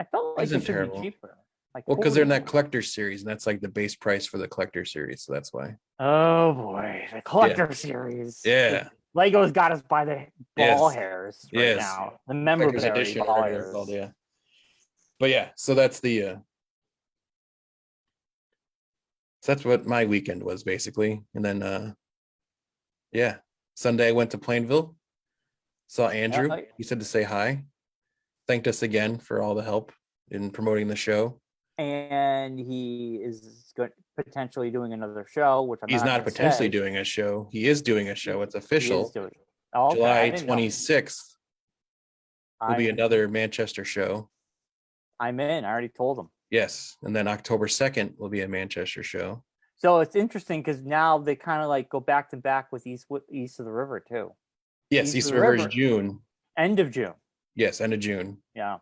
I felt like it should be cheaper. Like, well, because they're in that collector series, and that's like the base price for the collector series, so that's why. Oh boy, the collector series. Yeah. Lego's got us by the ball hairs right now. The memorabilia edition, ball hairs. Called, yeah. But yeah, so that's the so that's what my weekend was basically. And then yeah, Sunday I went to Plainville, saw Andrew. He said to say hi. Thanked us again for all the help in promoting the show. And he is potentially doing another show, which he's not potentially doing a show. He is doing a show. It's official. July 26th will be another Manchester show. I'm in. I already told him. Yes. And then October 2nd will be a Manchester show. So it's interesting because now they kind of like go back to back with East of the River too. Yes, East of the River is June. End of June. Yes, end of June. Yeah.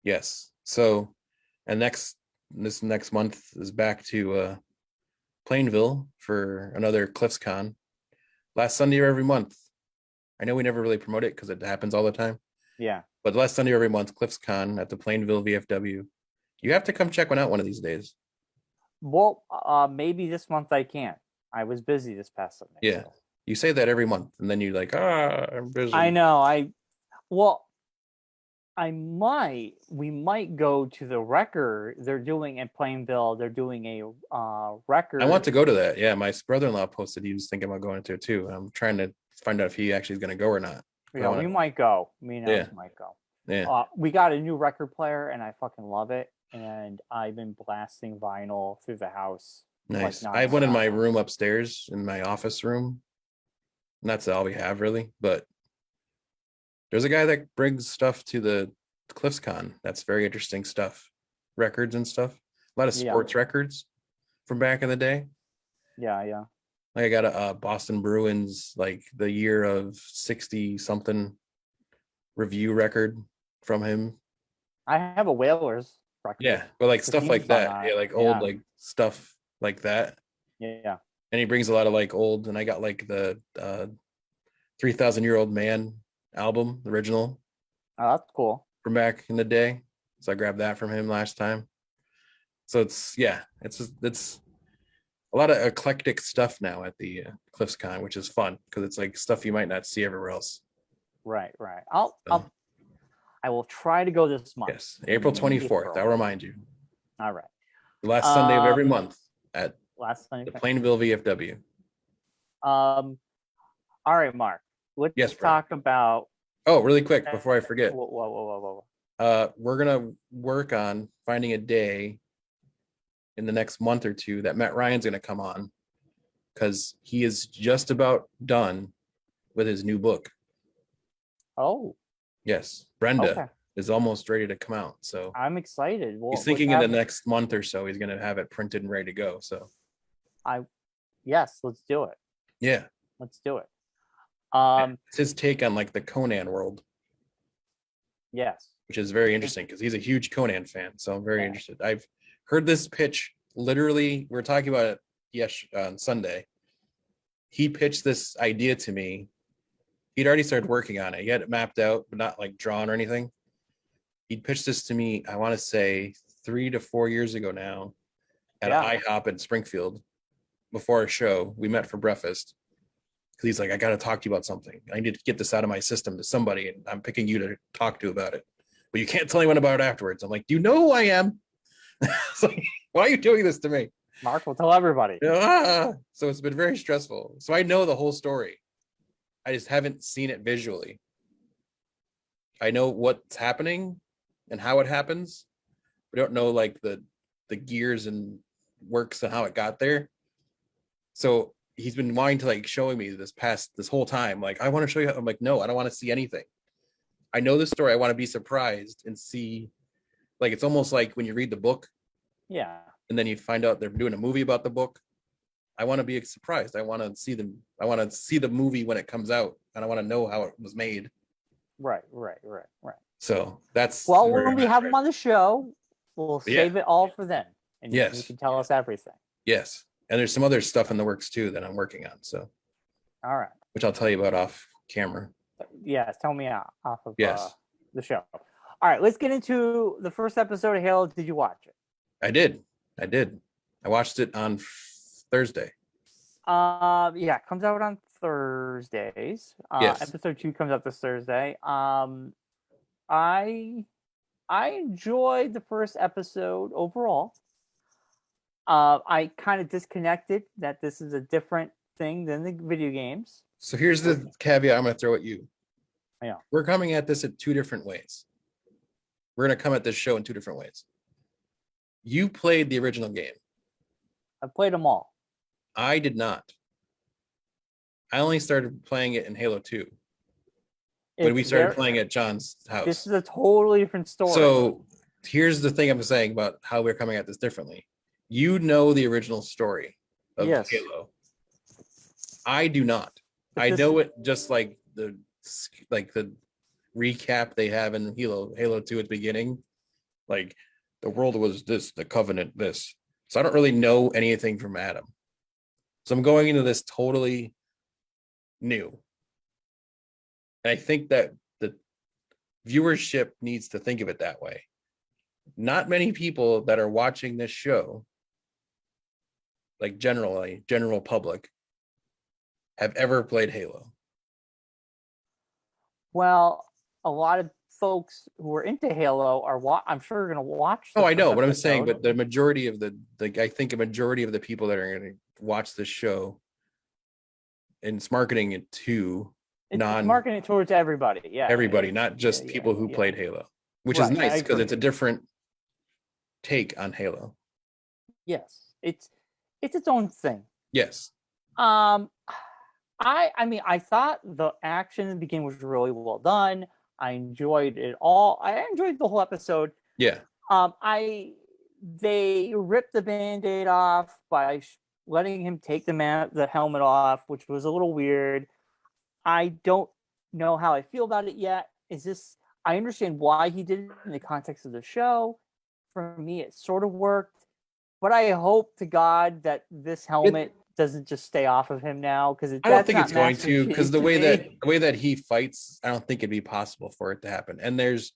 Yes. So, and this next month is back to Plainville for another CliffsCon. Last Sunday of every month. I know we never really promote it because it happens all the time. Yeah. But last Sunday of every month, CliffsCon at the Plainville VFW. You have to come check one out one of these days. Well, maybe this month I can't. I was busy this past Sunday. Yeah. So. You say that every month, and then you're like, I'm busy. I know. We might go to the record they're doing in Plainville. They're doing a record. I want to go to that. Yeah, my brother-in-law posted he was thinking about going to it too. I'm trying to find out if he actually is going to go or not. Yeah, we might go. Me and Alex might go. Yeah. We got a new record player, and I fucking love it. And I've been blasting vinyl through the house. Nice. I have one in my room upstairs in my office room. And that's all we have really, but there's a guy that brings stuff to the CliffsCon. That's very interesting stuff. Records and stuff. A lot of sports records from back in the day. Yeah, yeah. Like I got a Boston Bruins, like the year of 60 something review record from him. I have a Whalers record. Yeah, but like stuff like that. Yeah, like old like stuff like that. Yeah. And he brings a lot of like old, and I got like the 3,000-Year-Old Man album, the original. Oh, that's cool. From back in the day. So I grabbed that from him last time. So it's a lot of eclectic stuff now at the CliffsCon, which is fun because it's like stuff you might not see everywhere else. Right. I will try to go this month. Yes, April 24th. I'll remind you. All right. The last Sunday of every month at the Plainville VFW. All right, Mark. Let's talk about. Oh, really quick before I forget. Whoa. We're gonna work on finding a day in the next month or two that Matt Ryan's gonna come on because he is just about done with his new book. Oh. Yes, Brenda is almost ready to come out. So I'm excited. He's thinking in the next month or so he's gonna have it printed and ready to go. So yes, let's do it. Yeah. Let's do it. It's his take on like the Conan world. Yes. Which is very interesting because he's a huge Conan fan. So I'm very interested. I've heard this pitch literally. We were talking about it on Sunday. He pitched this idea to me. He'd already started working on it. He had it mapped out, but not like drawn or anything. He pitched this to me, I want to say 3 to 4 years ago now at IHOP in Springfield before a show. We met for breakfast. Because he's like, I got to talk to you about something. I need to get this out of my system to somebody, and I'm picking you to talk to about it. But you can't tell anyone about it afterwards. I'm like, do you know who I am? It's like, why are you doing this to me? Mark will tell everybody. So it's been very stressful. So I know the whole story. I just haven't seen it visually. I know what's happening and how it happens, We don't know like the gears and works and how it got there. So he's been wanting to like showing me this whole time. Like, I want to show you. I'm like, no, I don't want to see anything. I know the story. I want to be surprised and see. Like, it's almost like when you read the book. Yeah. And then you find out they're doing a movie about the book. I want to be surprised. I want to see them. I want to see the movie when it comes out, and I want to know how it was made. Right. So that's well, when we have him on the show, we'll save it all for then, and you can tell us everything. Yes, and there's some other stuff in the works too that I'm working on. So, all right, which I'll tell you about off camera. Yes, tell me off of the show. All right, let's get into the first episode of Halo. Did you watch it? I did. I watched it on Thursday. Yeah, it comes out on Thursdays. Yes. Episode 2 comes out this Thursday. I enjoyed the first episode overall. I kind of disconnected that this is a different thing than the video games. So here's the caveat I'm going to throw at you. Yeah. We're coming at this in 2 different ways. We're going to come at this show in 2 different ways. You played the original game. I played them all. I did not. I only started playing it in Halo 2. When we started playing at John's house. This is a totally different story. So here's the thing I'm saying about how we're coming at this differently. You know the original story of Halo. I do not. I know it just like the recap they have in Halo 2 at the beginning. Like, the world was this, the Covenant this. So I don't really know anything from Adam. So I'm going into this totally new. And I think that the viewership needs to think of it that way. Not many people that are watching this show, like general public, have ever played Halo. Well, a lot of folks who are into Halo are I'm sure are going to watch. Oh, I know, but I'm saying, but the majority of I think a majority of the people that are going to watch this show, and it's marketing it to marketing it towards everybody. Yeah, everybody, not just people who played Halo, which is nice because it's a different take on Halo. Yes, it's its own thing. Yes. I mean, I thought the action in the beginning was really well done. I enjoyed it all. I enjoyed the whole episode. Yeah. They ripped the Band-Aid off by letting him take the helmet off, which was a little weird. I don't know how I feel about it yet. I understand why he did it in the context of the show. For me, it sort of worked. But I hope to God that this helmet doesn't just stay off of him now, because I don't think it's going to, because the way that he fights, I don't think it'd be possible for it to happen. And there's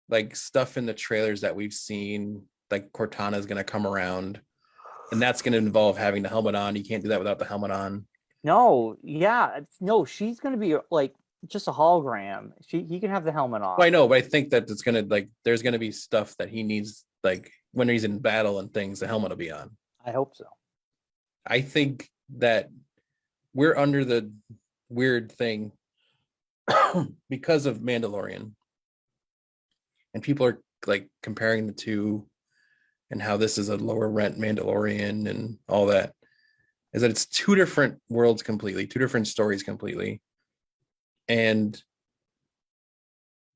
like stuff in the trailers that we've seen, like Cortana is going to come around, and that's going to involve having the helmet on. You can't do that without the helmet on. No, she's going to be like just a hologram. He can have the helmet off. Well, I know, but I think that it's going to there's going to be stuff that he needs, like when he's in battle and things, the helmet will be on. I hope so. I think that we're under the weird thing because of Mandalorian, and people are like comparing the two and how this is a lower rent Mandalorian and all that, is that it's 2 different worlds completely, 2 different stories completely. And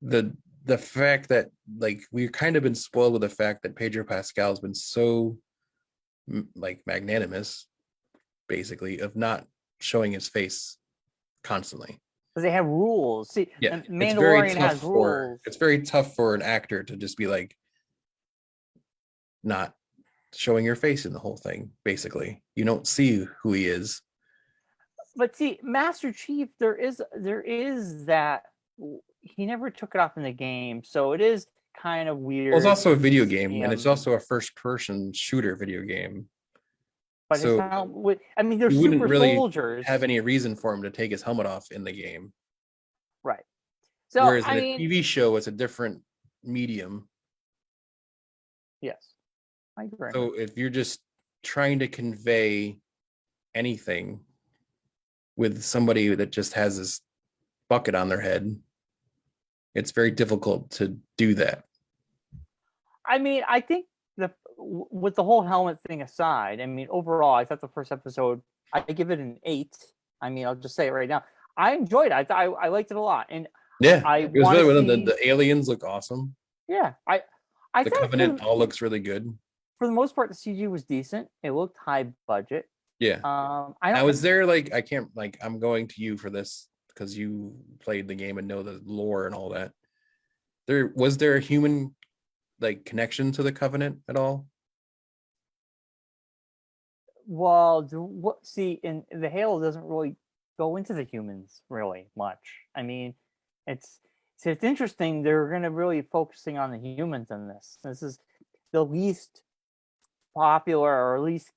the fact that like we've kind of been spoiled with the fact that Pedro Pascal has been so like magnanimous, basically, of not showing his face constantly. Because they have rules. See, yeah, Mandalorian has rules. It's very tough for an actor to just be like not showing your face in the whole thing. Basically, you don't see who he is. But see, Master Chief, there is that he never took it off in the game, so it is kind of weird. Well, it's also a video game, and it's also a first-person shooter video game. But so I mean, there's super really soldiers. Have any reason for him to take his helmet off in the game, right? So, whereas in a TV show, it's a different medium. Yes, I agree. So if you're just trying to convey anything with somebody that just has this bucket on their head, it's very difficult to do that. I mean, I think with the whole helmet thing aside, I mean, overall, I thought the first episode, I give it an 8. I mean, I'll just say it right now. I enjoyed it. I liked it a lot, and Yeah, I it was want really to well see. done. The aliens look awesome. Yeah, I The thought Covenant all looks really good. for the most part, the CG was decent. It looked high budget. Yeah. I Now, don't. is there like I can't like I'm going to you for this because you played the game and know the lore and all that. Was there a human like connection to the Covenant at all? Well, what? See, in the Halo doesn't really go into the humans really much. I mean, it's it's interesting. They're going to really focusing on the humans in this. This is the least popular or least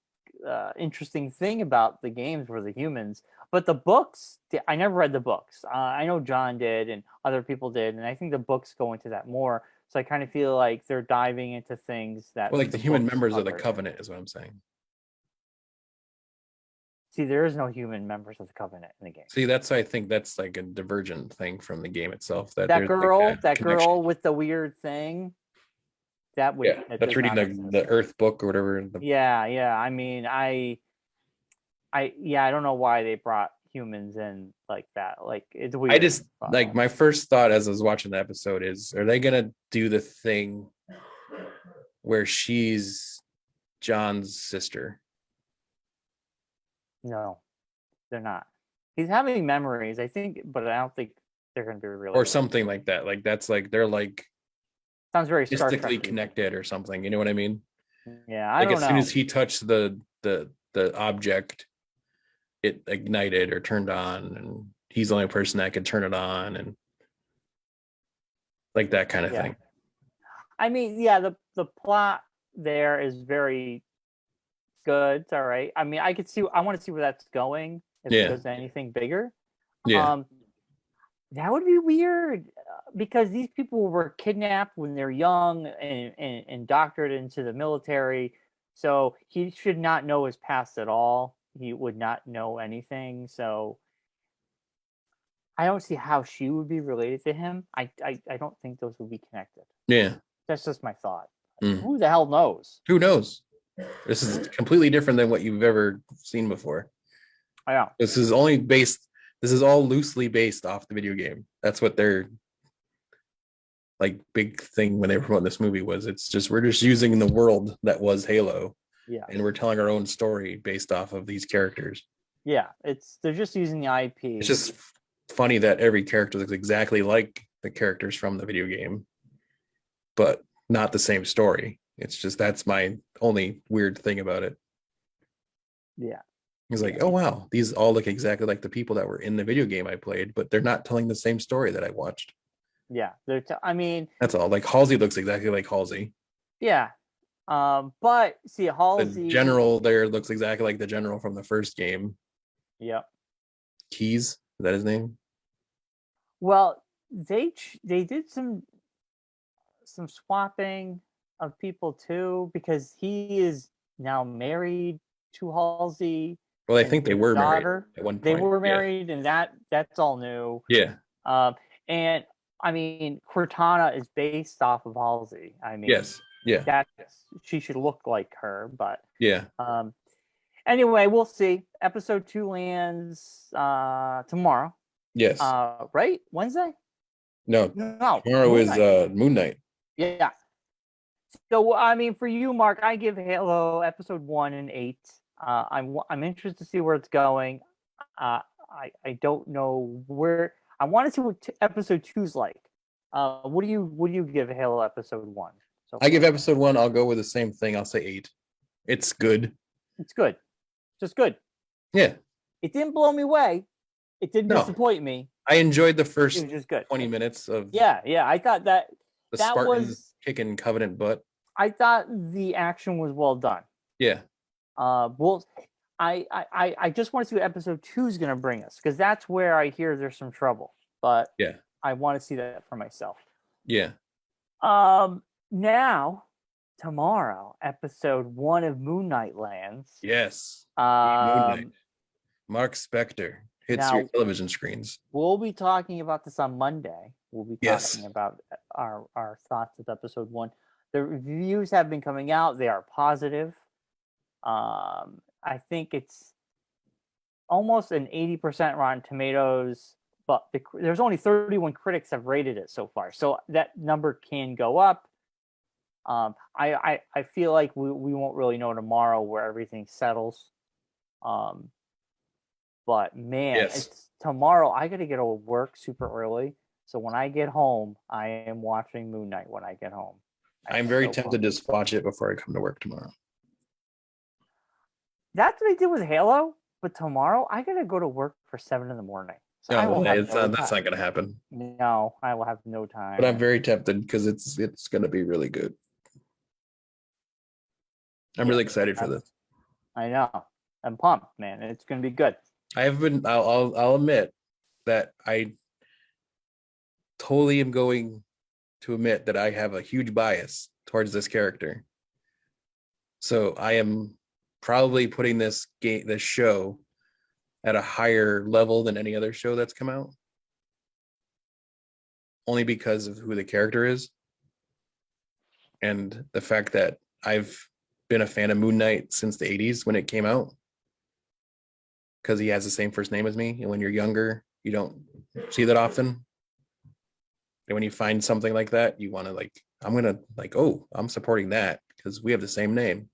interesting thing about the games were the humans. But the books, I never read the books. I know John did and other people did, and I think the books go into that more. So I kind of feel like they're diving into things that Well, like the the human books members of the covered. Covenant is what I'm saying. See, there is no human members of the Covenant in the game. See, that's I think that's like a divergent thing from the game itself. That That there's girl, like that connection. girl with the weird thing, that would Yeah, that that's does reading not exist. the Earth book or whatever. Yeah. I mean, I don't know why they brought humans in like that. Like it's weird. I just like my first thought as I was watching the episode is, are they gonna do the thing where she's John's sister? No, they're not. He's having memories, I think, but I don't think they're going to be related. Or something like that. Like that's like they're like Sounds very Star mystically Trek-y. connected or something. You know what I mean? Yeah, I Like don't as know. soon as he touched the object, it ignited or turned on, and he's the only person that could turn it on, and like that kind of thing. I mean, yeah, the plot there is very good. It's all right. I mean, I want to see where that's going if it goes to anything bigger. Yeah. That would be weird because these people were kidnapped when they're young and doctored into the military. So he should not know his past at all. He would not know anything. So I don't see how she would be related to him. I don't think those would be connected. Yeah. That's just my thought. Who the hell knows? Who knows? This is completely different than what you've ever seen before. I know. This is all loosely based off the video game. That's what their like big thing when they were promoting this movie was. It's just we're just using the world that was Halo. Yeah. And we're telling our own story based off of these characters. Yeah, they're just using the IP. It's just funny that every character looks exactly like the characters from the video game, but not the same story. It's just that's my only weird thing about it. Yeah. He's like, oh wow, these all look exactly like the people that were in the video game I played, but they're not telling the same story that I watched. Yeah, I mean, that's all. Like Halsey looks exactly like Halsey. Yeah, but see, Halsey. The general there looks exactly like the general from the first game. Yep. Keys, is that his name? Well, they did some swapping of people too, because he is now married to Halsey. Well, I think they were married at one point. They were married, and that's all new. Yeah. And I mean, Cortana is based off of Halsey. I mean, yes. Yeah. She should look like her, but yeah. Anyway, we'll see. Episode 2 lands tomorrow. Yes. Right? Wednesday? No. Tomorrow is Moon Knight. Yeah. So I mean, for you, Mark, I give Halo episode 1 an 8. I'm interested to see where it's going. I don't know where. I want to see what episode 2's like. What do you give Halo episode 1? So I give episode 1. I'll go with the same thing. I'll say 8. It's good. It's good. Just good. Yeah. It didn't blow me away. It didn't disappoint me. I enjoyed the first it was just good. 20 minutes of. Yeah. I thought that Spartans was kicking Covenant butt. I thought the action was well done. Yeah. Well, I just want to see what episode 2 is going to bring us, because that's where I hear there's some trouble. But yeah, I want to see that for myself. Yeah. Now, tomorrow, episode 1 of Moon Knight lands. Yes. Moon Knight. Mark Spector hits your television screens. We'll be talking about this on Monday. We'll be talking about our thoughts of episode 1. The reviews have been coming out. They are positive. I think it's almost an 80% Rotten Tomatoes, but there's only 31 critics have rated it so far. So that number can go up. I feel like we won't really know tomorrow where everything settles. But man, Yes. it's tomorrow. I got to get to work super early. So when I get home, I am watching Moon Knight when I get home. I'm very tempted to just watch it before I come to work tomorrow. That's what I did with Halo. But tomorrow, I got to go to work for 7 in the morning. So that's not going to happen. No, I will have no time. But I'm very tempted because it's going to be really good. I'm really excited for this. I know. I'm pumped, man. It's going to be good. I'll admit that I totally am going to admit that I have a huge bias towards this character. So I am probably putting this show at a higher level than any other show that's come out. Only because of who the character is. And the fact that I've been a fan of Moon Knight since the 80s when it came out. Because he has the same first name as me. And when you're younger, you don't see that often. And when you find something like that, you want to I'm supporting that because we have the same name.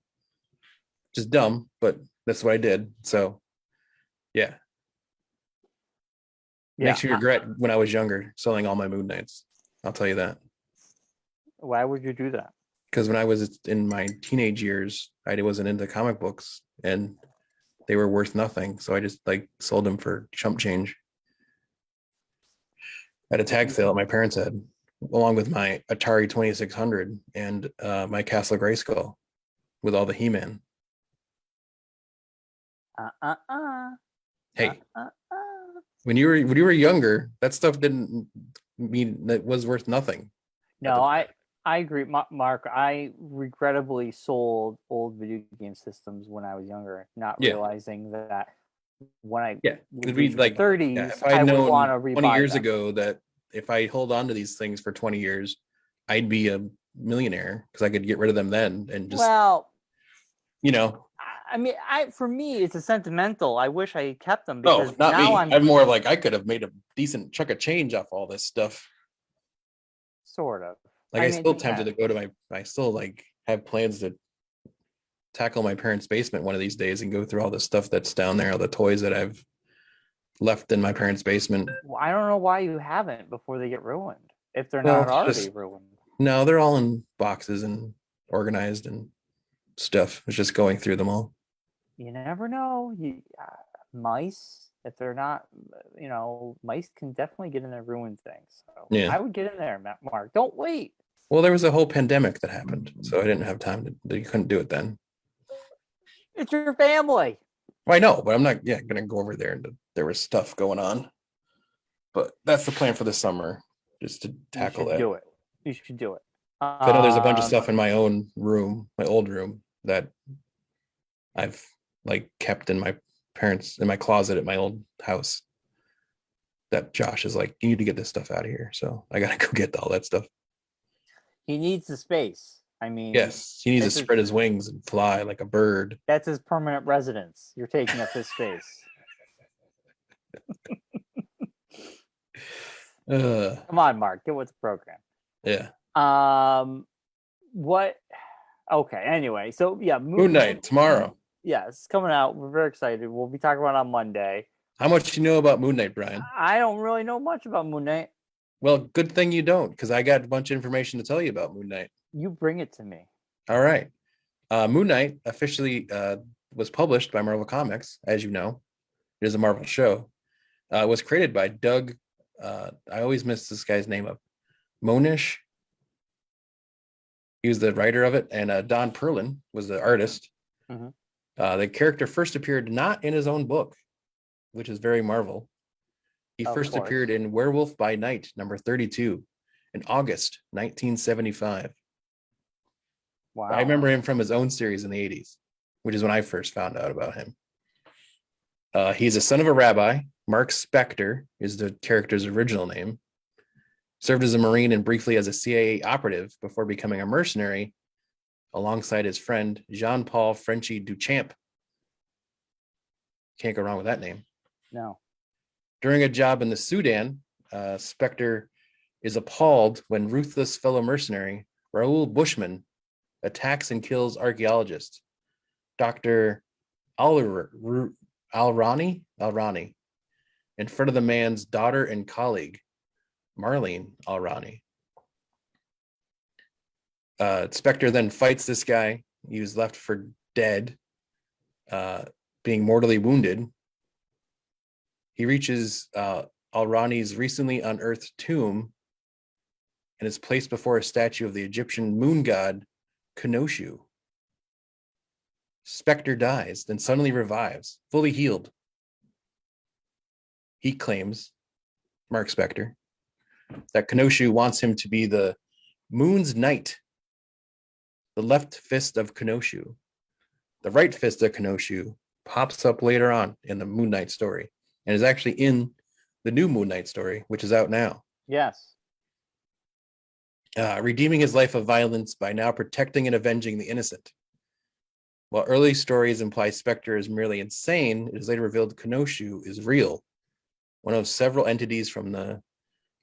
Just dumb, but that's what I did. So, yeah. Makes you regret when I was younger selling all my Moon Knights. I'll tell you that. Why would you do that? Because when I was in my teenage years, I wasn't into comic books and they were worth nothing. So I just sold them for chump change at a tag sale that my parents had, along with my Atari 2600 and my Castle Grayskull with all the He-Man. Hey, when you were younger, that stuff didn't mean that was worth nothing. No, I agree, Mark. I regrettably sold old video game systems when I was younger, not realizing that when I would be 30s, if I would want to rebuy 20 years them. ago that if I hold on to these things for 20 years, I'd be a millionaire because I could get rid of them then and just I mean, for me, it's a sentimental. I wish I kept them because not now me. I'm more like I could have made a decent chunk of change off all this stuff. Sort of. I still tempted to go to I still have plans to tackle my parents' basement one of these days and go through all the stuff that's down there, all the toys that I've left in my parents' basement. Well, I don't know why you haven't before they get ruined. If they're not already ruined. No, they're all in boxes and organized and stuff. It's just going through them all. You never know. Mice, if they're not, mice can definitely get in there and ruin things. So I would get in there, Mark. Don't wait. Well, there was a whole pandemic that happened, so I didn't have time you couldn't do it then. It's your family. Well, I know, but I'm not going to go over there and there was stuff going on. But that's the plan for the summer, just to tackle that. You should do it. I know there's a bunch of stuff in my own room, my old room, that I've kept in my closet at my old house. That Josh is you need to get this stuff out of here. So I gotta go get all that stuff. He needs the space. I mean, yes, he needs to spread his wings and fly like a bird. That's his permanent residence. You're taking up his space. Come on, Mark, get with the program. Yeah. What? Okay. Anyway, so Moon Knight tomorrow. Yes, coming out. We're very excited. We'll be talking about it on Monday. How much do you know about Moon Knight, Bryon? I don't really know much about Moon Knight. Well, good thing you don't, because I got a bunch of information to tell you about Moon Knight. You bring it to me. All right. Moon Knight officially was published by Marvel Comics, as you know. It is a Marvel show. It was created by Doug. I always miss this guy's name up. Monish. He was the writer of it, and Don Perlin was the artist. Mm-hmm. The character first appeared not in his own book, which is very Marvel. He first appeared in Werewolf by Night, number 32, in August 1975. Wow. I remember him from his own series in the 80s, which is when I first found out about him. He's a son of a rabbi. Mark Spector is the character's original name. Served as a Marine and briefly as a CIA operative before becoming a mercenary alongside his friend Jean-Paul Frenchy Duchamp. Can't go wrong with that name. No. During a job in the Sudan, Spectre is appalled when ruthless fellow mercenary Raoul Bushman attacks and kills archaeologist Dr. Alrani in front of the man's daughter and colleague, Marlene Alrani. Spectre then fights this guy. He was left for dead, being mortally wounded. He reaches Alrani's recently unearthed tomb and is placed before a statue of the Egyptian moon god Khonshu. Spectre dies, then suddenly revives, fully healed. He claims, Marc Spector, that Khonshu wants him to be the moon's knight, the left fist of Khonshu. The right fist of Khonshu pops up later on in the Moon Knight story and is actually in the new Moon Knight story, which is out now. Yes. Redeeming his life of violence by now protecting and avenging the innocent. While early stories imply Spectre is merely insane, it is later revealed Khonshu is real, one of several entities from the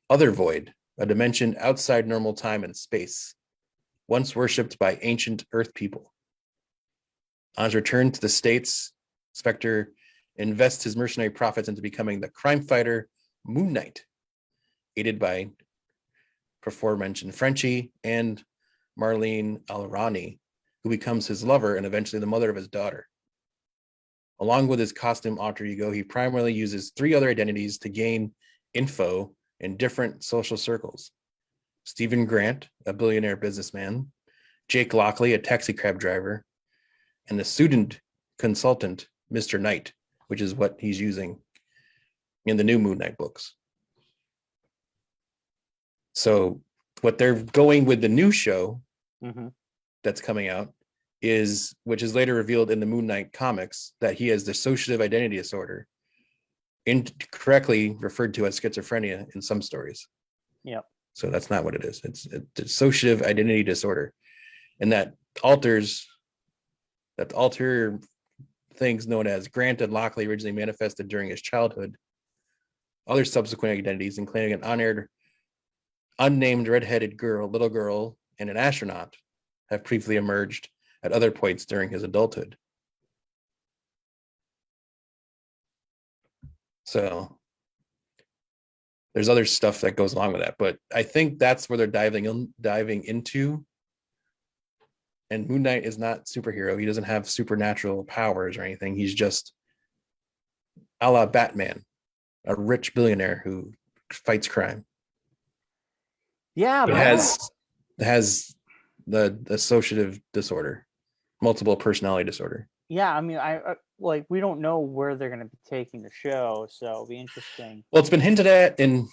other void, a dimension outside normal time and space, once worshipped by ancient Earth people. On his return to the States, Spectre invests his mercenary profits into becoming the crime fighter Moon Knight, aided by before-mentioned Frenchie and Marlene Alrani, who becomes his lover and eventually the mother of his daughter. Along with his costume alter ego, he primarily uses 3 other identities to gain info in different social circles. Stephen Grant, a billionaire businessman, Jake Lockley, a taxi cab driver, and the student consultant, Mr. Knight, which is what he's using in the new Moon Knight books. So what they're going with the new show that's coming out is, which is later revealed in the Moon Knight comics, that he has dissociative identity disorder, incorrectly referred to as schizophrenia in some stories. Yep. So that's not what it is. It's a dissociative identity disorder, and that alter things known as Grant and Lockley originally manifested during his childhood. Other subsequent identities, including an unnamed redheaded little girl, and an astronaut, have previously emerged at other points during his adulthood. So there's other stuff that goes along with that, but I think that's where they're diving into. And Moon Knight is not superhero. He doesn't have supernatural powers or anything. He's just a la Batman, a rich billionaire who fights crime. Yeah, but has the dissociative disorder, multiple personality disorder. Yeah, I mean, I we don't know where they're going to be taking the show, so it'll be interesting. Well, it's been hinted at in.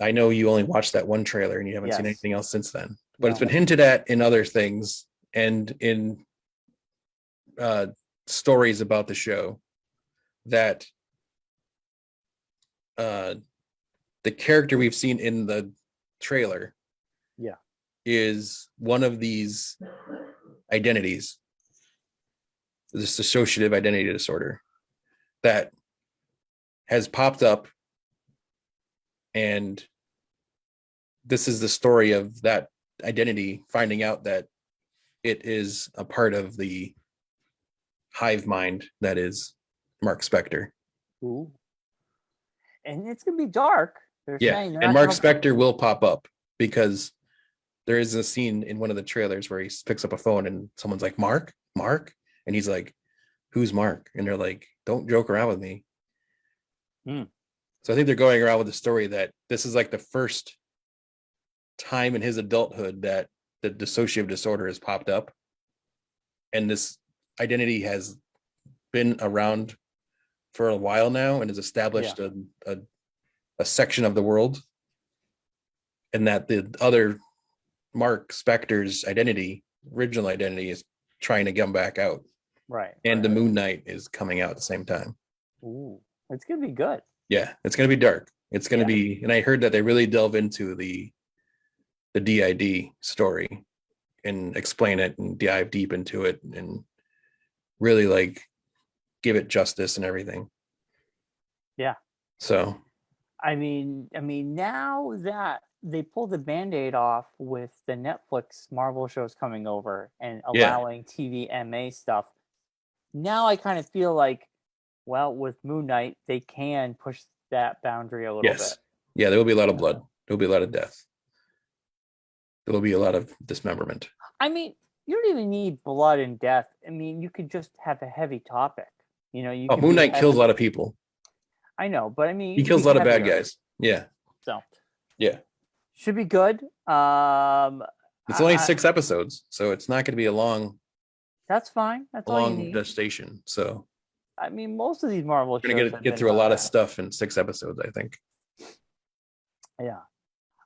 I know you only watched that one trailer and you haven't seen anything else since then, but it's been hinted at in other things and in stories about the show that the character we've seen in the trailer is one of these identities, this dissociative identity disorder that has popped up, and this is the story of that identity finding out that it is a part of the hive mind that is Marc Spector. Ooh. And it's gonna be dark. And Marc Spector will pop up because there is a scene in one of the trailers where he picks up a phone and someone's like, Mark, and he's like, who's Mark? And they're like, don't joke around with me. So I think they're going around with the story that this is like the first time in his adulthood that the dissociative disorder has popped up, and this identity has been around for a while now and has established a section of the world, and that the other Marc Spector's original identity is trying to come back out. Right. And the Moon Knight is coming out at the same time. Ooh, it's gonna be good. Yeah, it's gonna be dark. It's going to be, and I heard that they really delve into the DID story and explain it and dive deep into it and really like give it justice and everything. Yeah. So I mean, now that they pulled the Band-Aid off with the Netflix Marvel shows coming over and allowing TVMA stuff, now I kind of feel like, well, with Moon Knight, they can push that boundary a little bit. Yeah, there will be a lot of blood. There will be a lot of death. There will be a lot of dismemberment. I mean, you don't even need blood and death. I mean, you could just have a heavy topic. You know, Moon Knight kills a lot of people. I know, but I mean, he kills a lot of bad guys. Yeah. So. Yeah. Should be good. It's only 6 episodes, so it's not going to be a long. That's fine. That's all you need. Gestation. So. I mean, most of these Marvel shows. We're going to get through a lot of stuff in 6 episodes, I think. Yeah.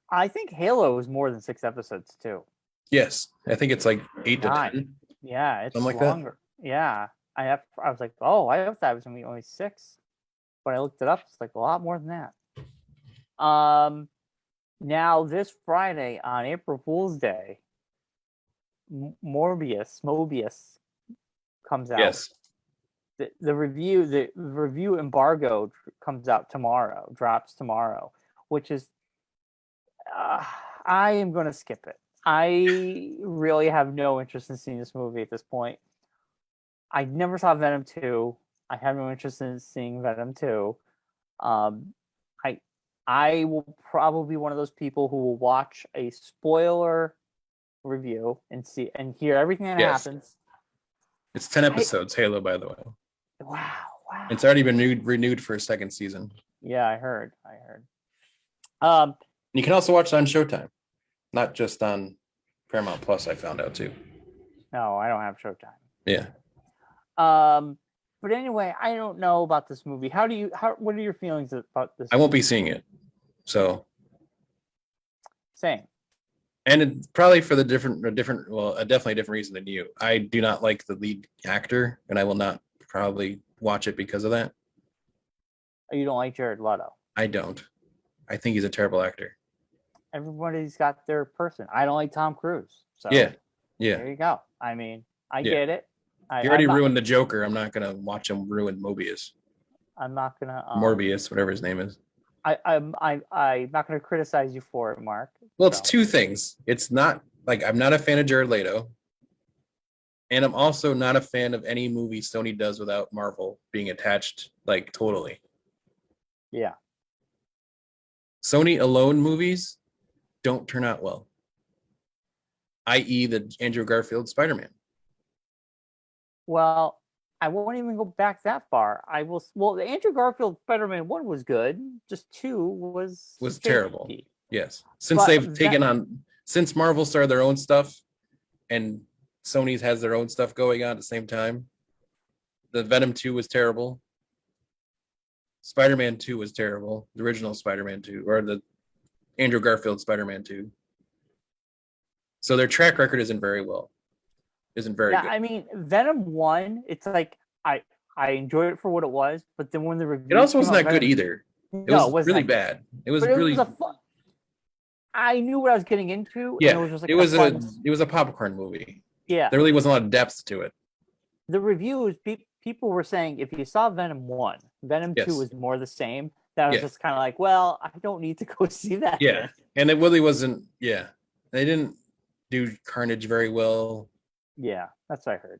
I think Halo is more than 6 episodes too. Yes, I think it's like 8 to 10. Yeah, it's something like longer. That. Yeah, I was like, oh, I thought it was gonna be only 6, but I looked it up. It's like a lot more than that. Now this Friday on April Fool's Day, Morbius comes out. Yes. The review embargo drops tomorrow, which is I am going to skip it. I really have no interest in seeing this movie at this point. I never saw Venom 2. I have no interest in seeing Venom 2. I will probably be one of those people who will watch a spoiler review and hear everything that happens. It's 10 episodes, Halo, by the way. Wow. It's already been renewed for a 2nd season. Yeah, I heard. You can also watch it on Showtime, not just on Paramount Plus. I found out too. No, I don't have Showtime. Yeah. But anyway, I don't know about this movie. What are your feelings about this? I won't be seeing it, so. Same. And it's probably for a definitely different reason than you. I do not like the lead actor, and I will not probably watch it because of that. You don't like Jared Leto? I don't. I think he's a terrible actor. Everybody's got their person. I don't like Tom Cruise. So yeah. There you go. I mean, I get it. He already ruined the Joker. I'm not gonna watch him ruin Mobius. I'm not gonna Morbius, whatever his name is. I'm not gonna criticize you for it, Mark. Well, it's 2 things. It's not like I'm not a fan of Jared Leto, and I'm also not a fan of any movie Sony does without Marvel being attached, like totally. Yeah. Sony alone movies don't turn out well, i.e. the Andrew Garfield Spider-Man. Well, I won't even go back that far. The Andrew Garfield Spider-Man 1 was good. Just 2 was terrible. Yes. Since Marvel started their own stuff and Sony's has their own stuff going on at the same time, the Venom 2 was terrible. Spider-Man 2 was terrible. The original Spider-Man 2, or the Andrew Garfield Spider-Man 2. So their track record isn't very good. I mean, Venom 1, it's like I enjoyed it for what it was, but then when the review, it also wasn't that good either. It was really bad. It was really. I knew what I was getting into. Yeah, and it was just like it was a popcorn movie. Yeah, there really wasn't a lot of depth to it. The reviews, people were saying if you saw Venom 1, Venom 2 was more the same. That was just kind of like, well, I don't need to go see that. Yeah, and it really wasn't. Yeah, they didn't do Carnage very well. Yeah, that's what I heard.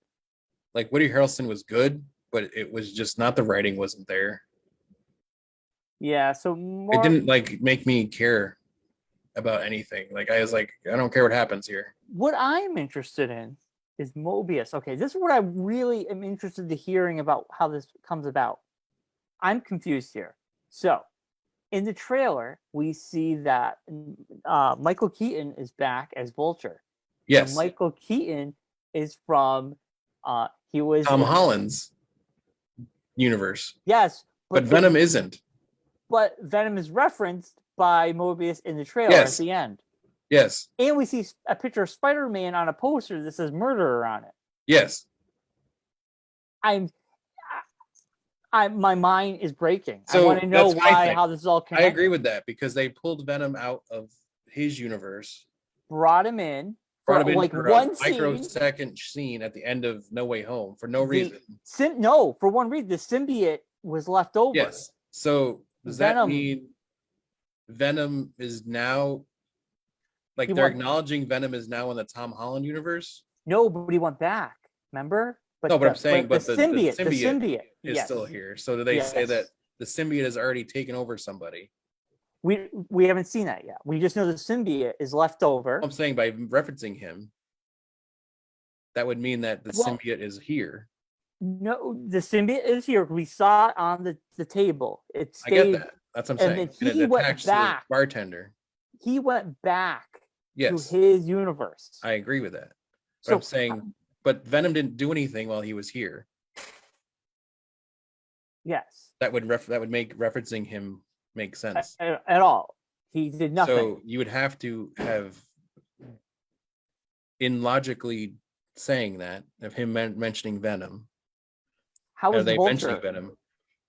Like Woody Harrelson was good, but it was just not, the writing wasn't there. Yeah, so it didn't like make me care about anything. Like I was like, I don't care what happens here. What I'm interested in is Mobius. Okay, this is what I really am interested in hearing about how this comes about. I'm confused here. So, in the trailer, we see that Michael Keaton is back as Vulture. Yes. And Michael Keaton is from he was Tom Holland's universe. Yes, but Venom isn't. But Venom is referenced by Mobius in the trailer at the end. Yes. And we see a picture of Spider-Man on a poster that says murderer on it. Yes. My mind is breaking. I So want to know that's my thing. how this is all I connected. agree with that because they pulled Venom out of his universe, Brought him in brought for him in like for a one scene. microsecond scene at the end of No Way Home for no reason. No, for one reason, the symbiote was left over. Yes. So does that Venom- mean Venom is now like He they're went- acknowledging Venom is now in the Tom Holland universe? No, but he went back. Remember? But I'm saying, the symbiote is yes. still here. So do they say Yes. that the symbiote has already taken over somebody? We haven't seen that yet. We just know the symbiote is left over. I'm saying by referencing him, that would mean that the symbiote is here. No, the symbiote is here. We saw it on the table. It stayed. I get that. That's what I'm saying. And then he went back. To the bartender. He went back Yes. to his universe. I agree with that. But I'm saying, but Venom didn't do anything while he was here. Yes. That would make referencing him make sense. At all. He did nothing. So you would have to have, in logically saying that, of him mentioning Venom. How is they Vulture? mentioning Venom?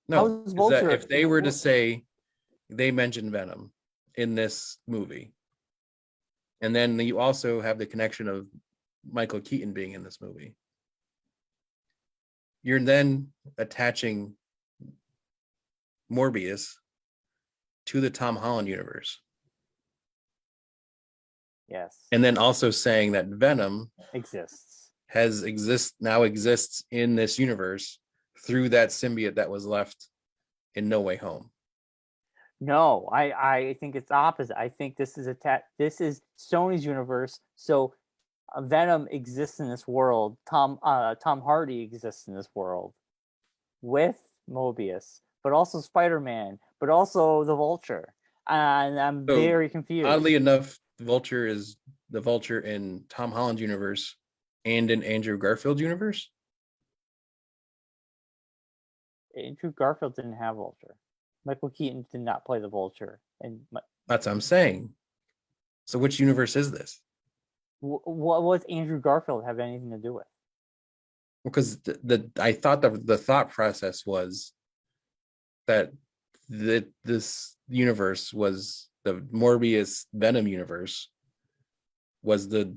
No, is that if they were to say they mentioned Venom in this movie, and then you also have the connection of Michael Keaton being in this movie, you're then attaching Morbius to the Tom Holland universe. Yes. And then also saying that Venom exists in this universe through that symbiote that was left in No Way Home. No, I think it's the opposite. I think this is Sony's universe. So Venom exists in this world. Tom Hardy exists in this world with Morbius, but also Spider-Man, but also the Vulture. And I'm very confused. Oddly enough, the Vulture is the Vulture in Tom Holland's universe and in Andrew Garfield's universe. Andrew Garfield didn't have Vulture. Michael Keaton did not play the Vulture. And that's what I'm saying. So which universe is this? What does Andrew Garfield have anything to do with? Because I thought the thought process was that this universe was the Morbius Venom universe was the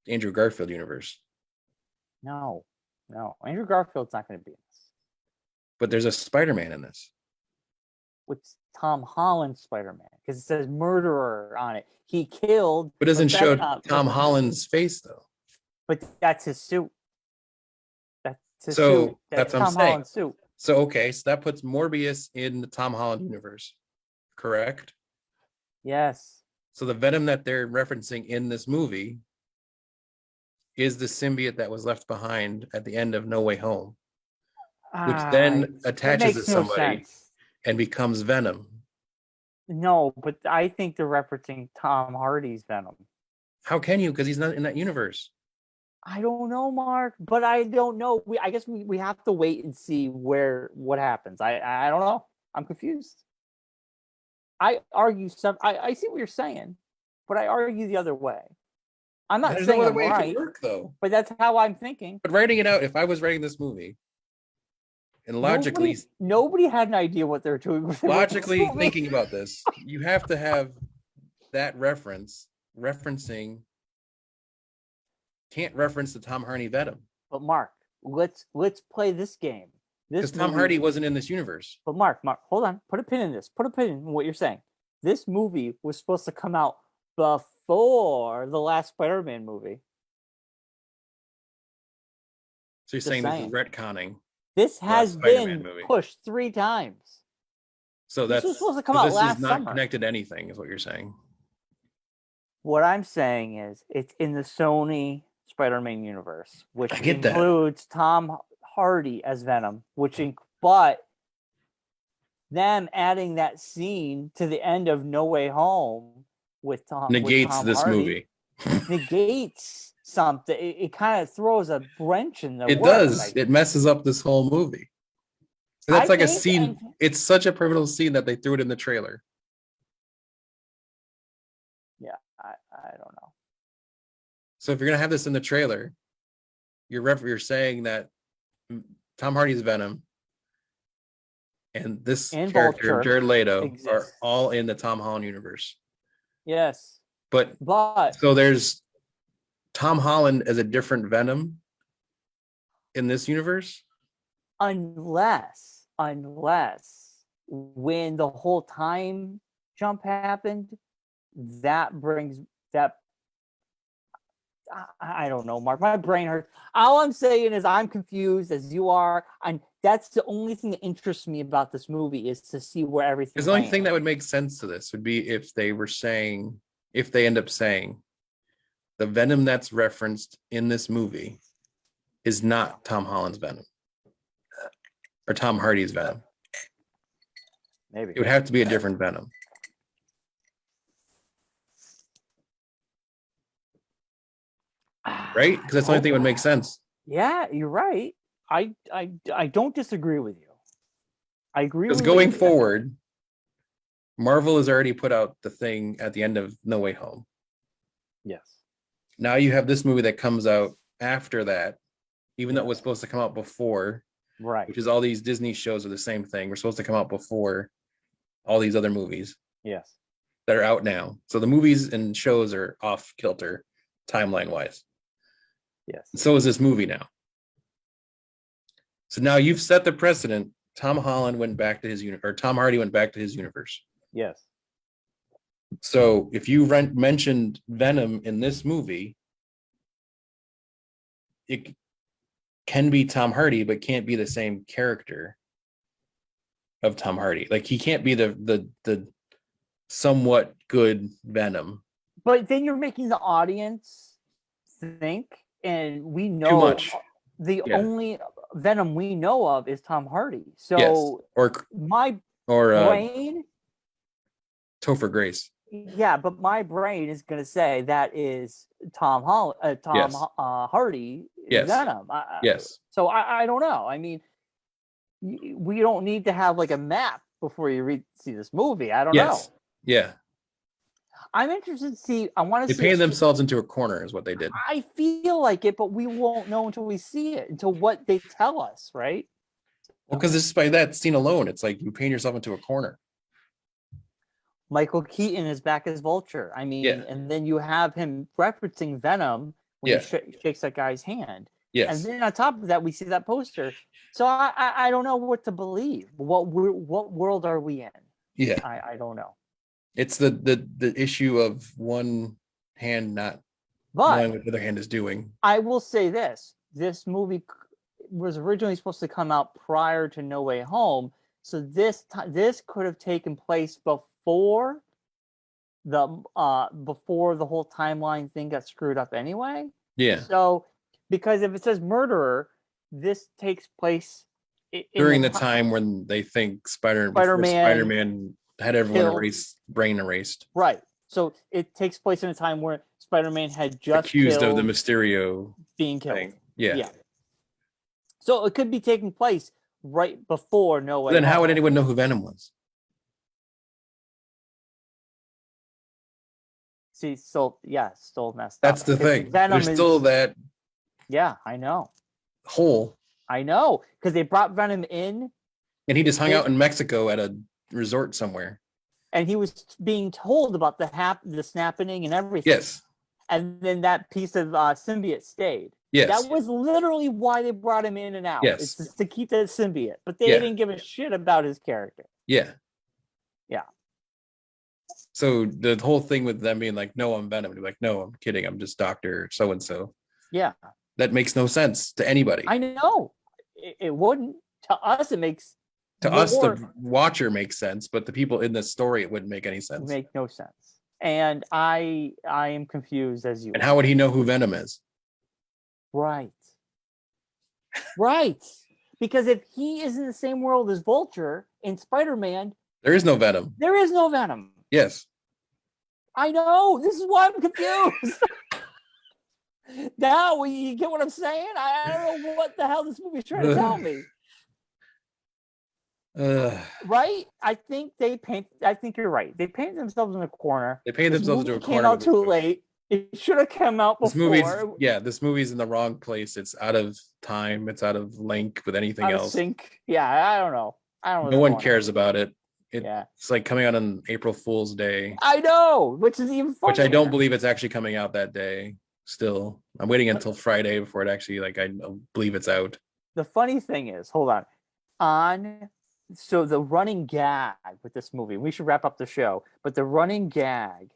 Andrew Garfield universe. No, Andrew Garfield's not going to be in this. But there's a Spider-Man in this. With Tom Holland's Spider-Man, because it says murderer on it. He killed. But it doesn't show Tom Holland's face though. But that's his suit. That's his suit. So that's what I'm saying. Holland's suit. So okay, so that puts Morbius in the Tom Holland universe, correct? Yes. So the Venom that they're referencing in this movie is the symbiote that was left behind at the end of No Way Home, which then attaches to somebody and becomes Venom. No, but I think they're referencing Tom Hardy's Venom. How can you? Because he's not in that universe. I don't know, Mark, but I don't know. I guess we have to wait and see what happens. I don't know. I'm confused. I argue I see what you're saying, but I argue the other way. I'm not saying no I'm right, work, though. But that's how I'm thinking. But writing it out, if I was writing this movie, and logically, nobody had an idea what they're doing. Logically thinking about this, you have to have that referencing. Can't reference the Tom Hardy Venom. But Mark, let's play this game. Because Tom Hardy wasn't in this universe. But Mark, hold on. Put a pin in this. Put a pin in what you're saying. This movie was supposed to come out before the last Spider-Man movie. So you're saying this is retconning. This has been pushed 3 times. So this was supposed to come out last summer. This is not connected to anything, is what you're saying. What I'm saying is it's in the Sony Spider-Man universe, which includes Tom Hardy as Venom, but them adding that scene to the end of No Way Home with Tom negates this Hardy, movie. Negates something. It kind of throws a wrench in the works. It does. It messes up this whole movie. That's like a scene. It's such a pivotal scene that they threw it in the trailer. Yeah, I don't know. So if you're gonna have this in the trailer, you're saying that Tom Hardy's Venom, and this And character, Vulture Jared Leto, are exists. all in the Tom Holland universe. Yes. But so there's Tom Holland as a different Venom in this universe? Unless when the whole time jump happened, that brings that. I don't know, Mark. My brain hurts. All I'm saying is I'm confused as you are, and that's the only thing that interests me about this movie is to see where everything. Because the only thing that would make sense to this would be if they end up saying the Venom that's referenced in this movie is not Tom Holland's Venom or Tom Hardy's Venom. Maybe it would have to be a different Venom. Right? Because that's the only thing that would make sense. Yeah, you're right. I don't disagree with you. I agree with you. Because going forward, Marvel has already put out the thing at the end of No Way Home. Yes. Now you have this movie that comes out after that, even though it was supposed to come out before. Right. Which is all these Disney shows are the same thing. We're supposed to come out before all these other movies. Yes. That are out now. So the movies and shows are off kilter timeline wise. Yes. And so is this movie now. So now you've set the precedent. Tom Holland went back to his or Tom Hardy went back to his universe. Yes. So if you mentioned Venom in this movie, it can be Tom Hardy, but can't be the same character of Tom Hardy. Like he can't be the somewhat good Venom. But then you're making the audience think, and we know too much. The only Venom we know of is Tom Hardy. So yes. my brain Topher Grace. Yeah, but my brain is going to say that is Tom Hardy yes. Venom. Yes. So I don't know. I mean, we don't need to have like a map before you see this movie. I don't know. Yeah. I'm interested to see. I want to see. They painted themselves into a corner is what they did. I feel like it, but we won't know until we see it, until what they tell us, right? Well, because it's by that scene alone, it's like you paint yourself into a corner. Michael Keaton is back as Vulture. I mean, and then you have him referencing Venom when he shakes that guy's hand. Yes. And then on top of that, we see that poster. So I don't know what to believe. What world are we in? Yeah. I don't know. It's the issue of one hand not knowing what the other hand is doing. I will say this. This movie was originally supposed to come out prior to No Way Home. So this could have taken place before the whole timeline thing got screwed up anyway. Yeah. So because if it says murderer, this takes place during the time when they think Spider-Man had everyone brain erased. Right. So it takes place in a time where Spider-Man had just accused of the Mysterio being killed. Thing. Yeah. So it could be taking place right before No Way Then Home. How would anyone know who Venom was? See, still messed up. That's the thing. Venom There's still that. Yeah, I know. Hole. I know, because they brought Venom in. And he just hung out in Mexico at a resort somewhere. And he was being told about the snapping and everything. Yes. And then that piece of symbiote stayed. Yes. That was literally why they brought him in and out. Yes. It's just to keep that symbiote. But they didn't give a shit about his character. Yeah. Yeah. So the whole thing with them being like, no, I'm Venom. They're like, no, I'm kidding. I'm just Dr. So-and-so. Yeah. That makes no sense to anybody. I know. It wouldn't. To us, it makes... To us, the watcher makes sense, but the people in this story, it wouldn't make any sense. Make no sense. And I am confused as you. And how would he know who Venom is? Right. Right. Because if he is in the same world as Vulture in Spider-Man, there is no Venom. There is no Venom. Yes. I know. This is why I'm confused. Now you get what I'm saying? I don't know what the hell this movie is trying to tell me. Right? I think you're right. They painted themselves in a corner. They painted themselves into a corner. Came out too late. It should have come out before. This movie's in the wrong place. It's out of time. It's out of link with anything else. Sync. Yeah, I don't know. I don't know No what's one going cares on. about it. Yeah, It's like coming out on April Fool's Day, I know, which is even which I don't funnier. believe it's actually coming out that day. Still, I'm waiting until Friday before it actually I believe it's out. The funny thing is, hold on. So the running gag with this movie, we should wrap up the show, but the running gag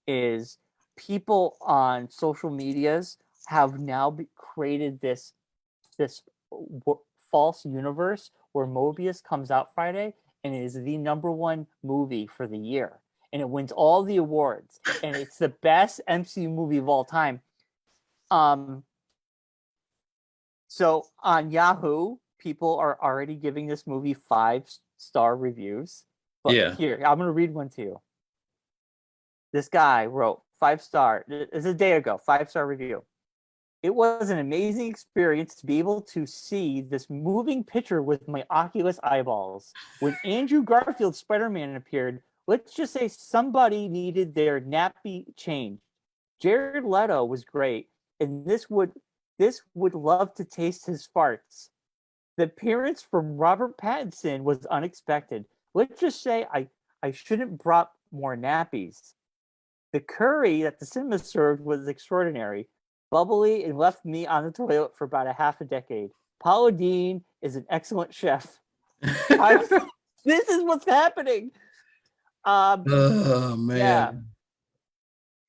is people on social medias have now created this false universe where Morbius comes out Friday and it is the #1 movie for the year, and it wins all the awards, and it's the best MCU movie of all time. So on Yahoo, people are already giving this movie 5-star reviews. But Yeah. here, I'm going to read one to you. This guy wrote 5-star. It's a day ago, 5-star review. It was an amazing experience to be able to see this moving picture with my Oculus eyeballs. When Andrew Garfield's Spider-Man appeared, let's just say somebody needed their nappy changed. Jared Leto was great, and this would love to taste his farts. The appearance from Robert Pattinson was unexpected. Let's just say I shouldn't brought more nappies. The curry that the cinema served was extraordinary, bubbly, and left me on the toilet for about a half a decade. Paula Dean is an excellent chef. This is what's happening. Oh Yeah. man.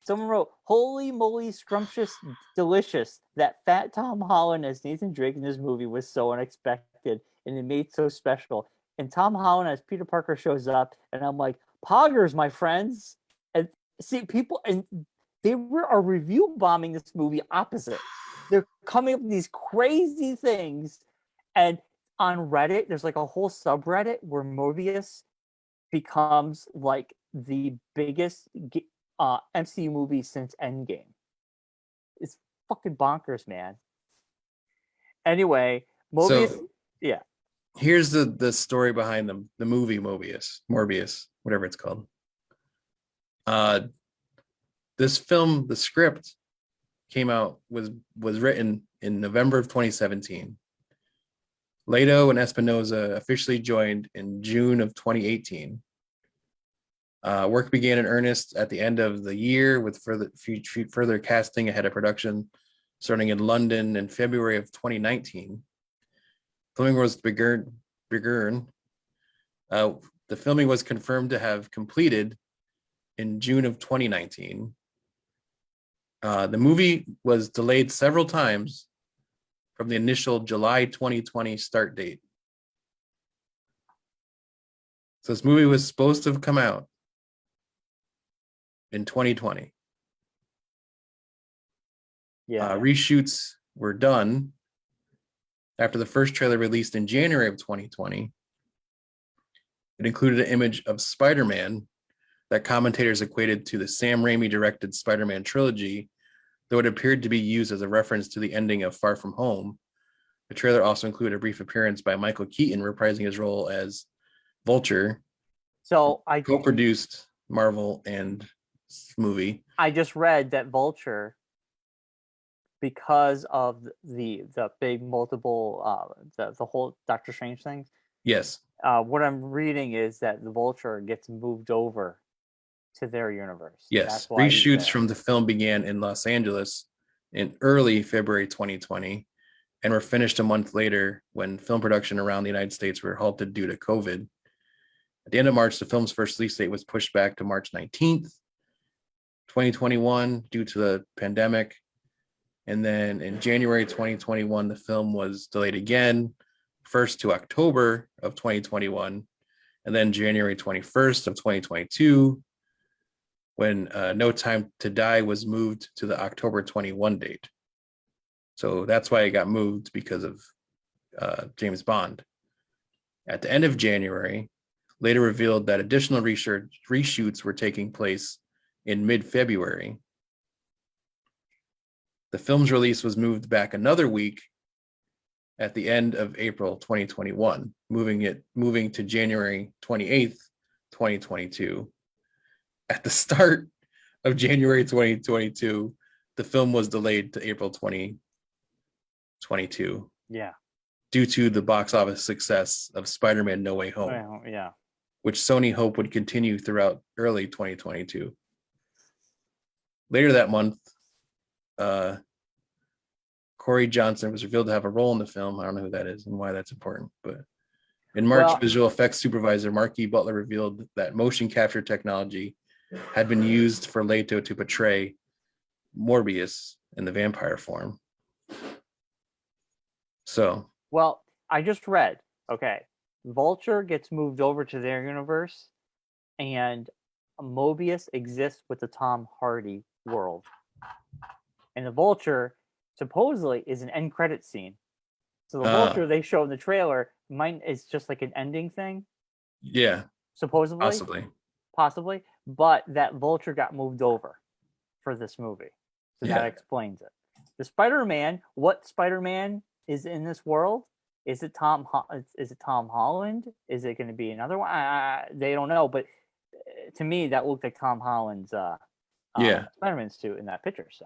Someone wrote, "Holy moly, scrumptious, delicious! That fat Tom Holland as Nathan Drake in this movie was so unexpected, and it made so special." And Tom Holland as Peter Parker shows up, and I'm like, "Poggers, my friends!" And see, people and they are review bombing this movie opposite. They're coming up with these crazy things, and on Reddit, there's like a whole subreddit where Morbius becomes like the biggest MCU movie since Endgame. It's fucking bonkers, man. Anyway, Morbius, So yeah. here's the story behind the movie Morbius, whatever it's called. This film, the script came out was written in November of 2017. Leto and Espinosa officially joined in June of 2018. Work began in earnest at the end of the year with further casting ahead of production, starting in London in February of 2019. Filming was begun. The filming was confirmed to have completed in June of 2019. The movie was delayed several times from the initial July 2020 start date. So this movie was supposed to have come out in 2020. Yeah. Reshoots were done after the first trailer released in January of 2020. It included an image of Spider-Man that commentators equated to the Sam Raimi directed Spider-Man trilogy, though it appeared to be used as a reference to the ending of Far From Home. The trailer also included a brief appearance by Michael Keaton reprising his role as Vulture. So Co-produced Marvel and movie. I just read that Vulture, because of the big multiple the whole Doctor Strange thing. Yes. What I'm reading is that the Vulture gets moved over to their universe. Yes. That's why Reshoots from the film began in Los Angeles in early February 2020 and were finished a month later when film production around the United States were halted due to COVID. At the end of March, the film's first release date was pushed back to March 19th, 2021 due to the pandemic. And then in January 2021, the film was delayed again, first to October of 2021, and then January 21st of 2022, when No Time to Die was moved to the October 21 date. So that's why it got moved, because of James Bond. At the end of January, later revealed that additional reshoots were taking place in mid-February. The film's release was moved back another week at the end of April 2021, moving to January 28th, 2022. At the start of January 2022, the film was delayed to April 2022. Yeah. due to the box office success of Spider-Man No Way Home, Well, yeah. which Sony hoped would continue throughout early 2022. Later that month, Corey Johnson was revealed to have a role in the film. I don't know who that is and why that's important, but in March, visual effects supervisor Mark E. Butler revealed that motion capture technology had been used for Leto to portray Morbius in the vampire form. So, well, I just read, okay, Vulture gets moved over to their universe, and Mobius exists with the Tom Hardy world. And the Vulture supposedly is an end credit scene. So the Vulture they show in the trailer is just like an ending thing. Yeah. Supposedly. Possibly. But that Vulture got moved over for this movie. So that explains it. The Spider-Man, what Spider-Man is in this world? Is it Tom Holland? Is it going to be another one? They don't know, but to me that looked like Tom Holland's Spider-Man suit in that picture. So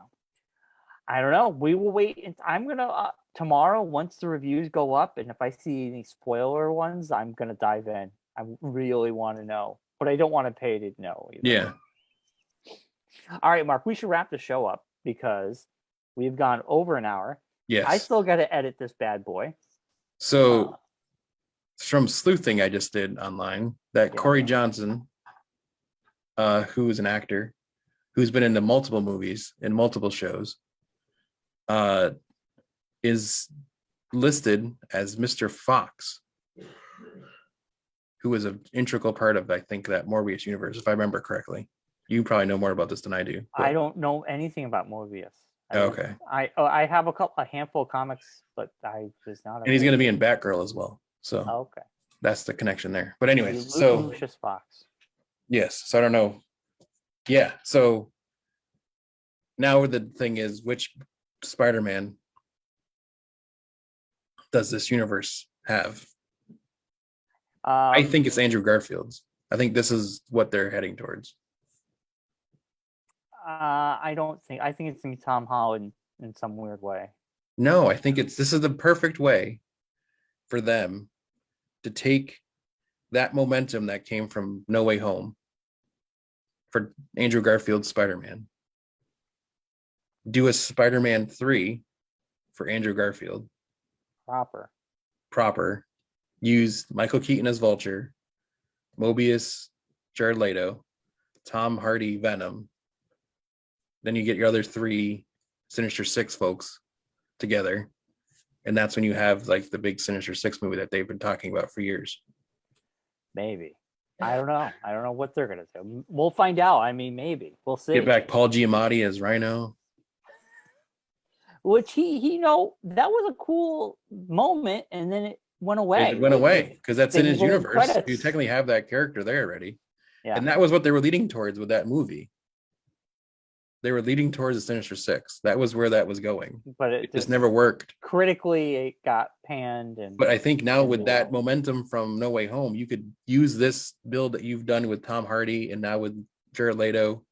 I don't know. We will wait. I'm gonna tomorrow, once the reviews go up, and if I see any spoiler ones, I'm gonna dive in. I really want to know, but I don't want to pay to know either. Yeah. All right, Mark, we should wrap the show up because we've gone over an hour. Yes. I still got to edit this bad boy. So from sleuthing I just did online, that Corey Johnson, who is an actor, who's been into multiple movies and multiple shows, is listed as Mr. Fox, who was an integral part of, I think, that Morbius universe, if I remember correctly. You probably know more about this than I do. But I don't know anything about Morbius. Okay. I have a handful of comics, but I was not. And he's going to be in Batgirl as well. So okay, that's the connection there. But anyways, so Lucius Fox. Yes. So I don't know. Yeah. So now the thing is, which Spider-Man does this universe have? I think it's Andrew Garfield's. I think this is what they're heading towards. I think it's gonna be Tom Holland in some weird way. No, I think this is the perfect way for them to take that momentum that came from No Way Home for Andrew Garfield's Spider-Man. Do a Spider-Man 3 for Andrew Garfield. Proper. Use Michael Keaton as Vulture, Mobius, Jared Leto, Tom Hardy, Venom. Then you get your other 3 Sinister Six folks together. And that's when you have like the big Sinister Six movie that they've been talking about for years. Maybe. I don't know. I don't know what they're going to do. We'll find out. I mean, maybe. We'll see. Get back Paul Giamatti as Rhino. Which he that was a cool moment, and then it went away. It went away because that's in his universe. Credits. You technically have that character there already. Yeah. And that was what they were leading towards with that movie. They were leading towards the Sinister Six. That was where that was going. But it just never worked. Critically, it got panned. But I think now with that momentum from No Way Home, you could use this build that you've done with Tom Hardy and now with Jared Leto.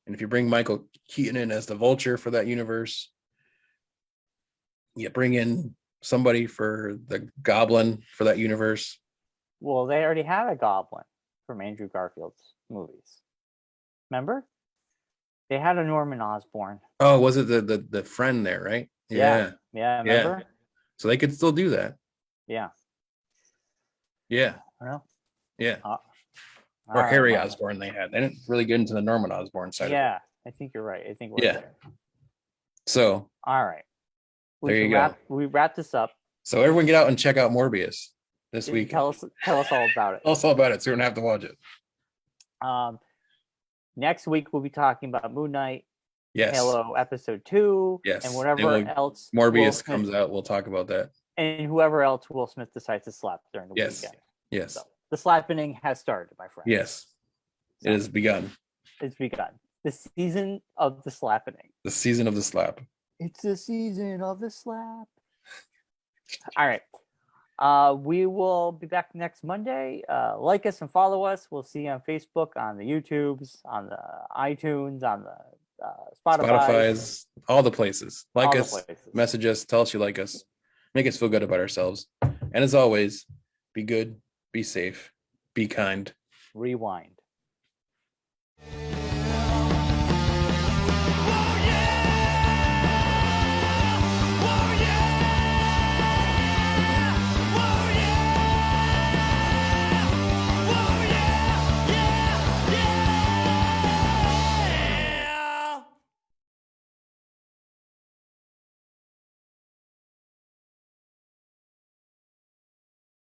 And if you bring Michael Keaton in as the Vulture for that universe, you bring in somebody for the Goblin for that universe. Well, they already had a Goblin from Andrew Garfield's movies. Remember? They had a Norman Osborn. Oh, was it the friend there, right? Yeah. Remember? Yeah. So they could still do that. Yeah. Yeah. I don't know. Yeah. Or Harry Osborn they had. They didn't really get into the Norman Osborn side. Yeah, I think you're right. I think we're there. So. All right. There you go. We wrap this up. So everyone get out and check out Morbius this week. Tell us all about it. Tell us all about it so we don't have to watch it. Next week we'll be talking about Moon Knight. Yes. Halo episode 2. Yes. And whatever else Morbius comes out, we'll talk about that. And whoever else Will Smith decides to slap during the weekend. Yes. So the slappening has started, my friend. Yes. It has begun. It's begun. The season of the slappening. The season of the slap. It's the season of the slap. All right. We will be back next Monday. Like us and follow us. We'll see you on Facebook, on the YouTubes, on the iTunes, on the Spotify's, all the places. Like us, message us, tell us you like us. make us feel good about ourselves. And as always, be good, be safe, be kind. Rewind.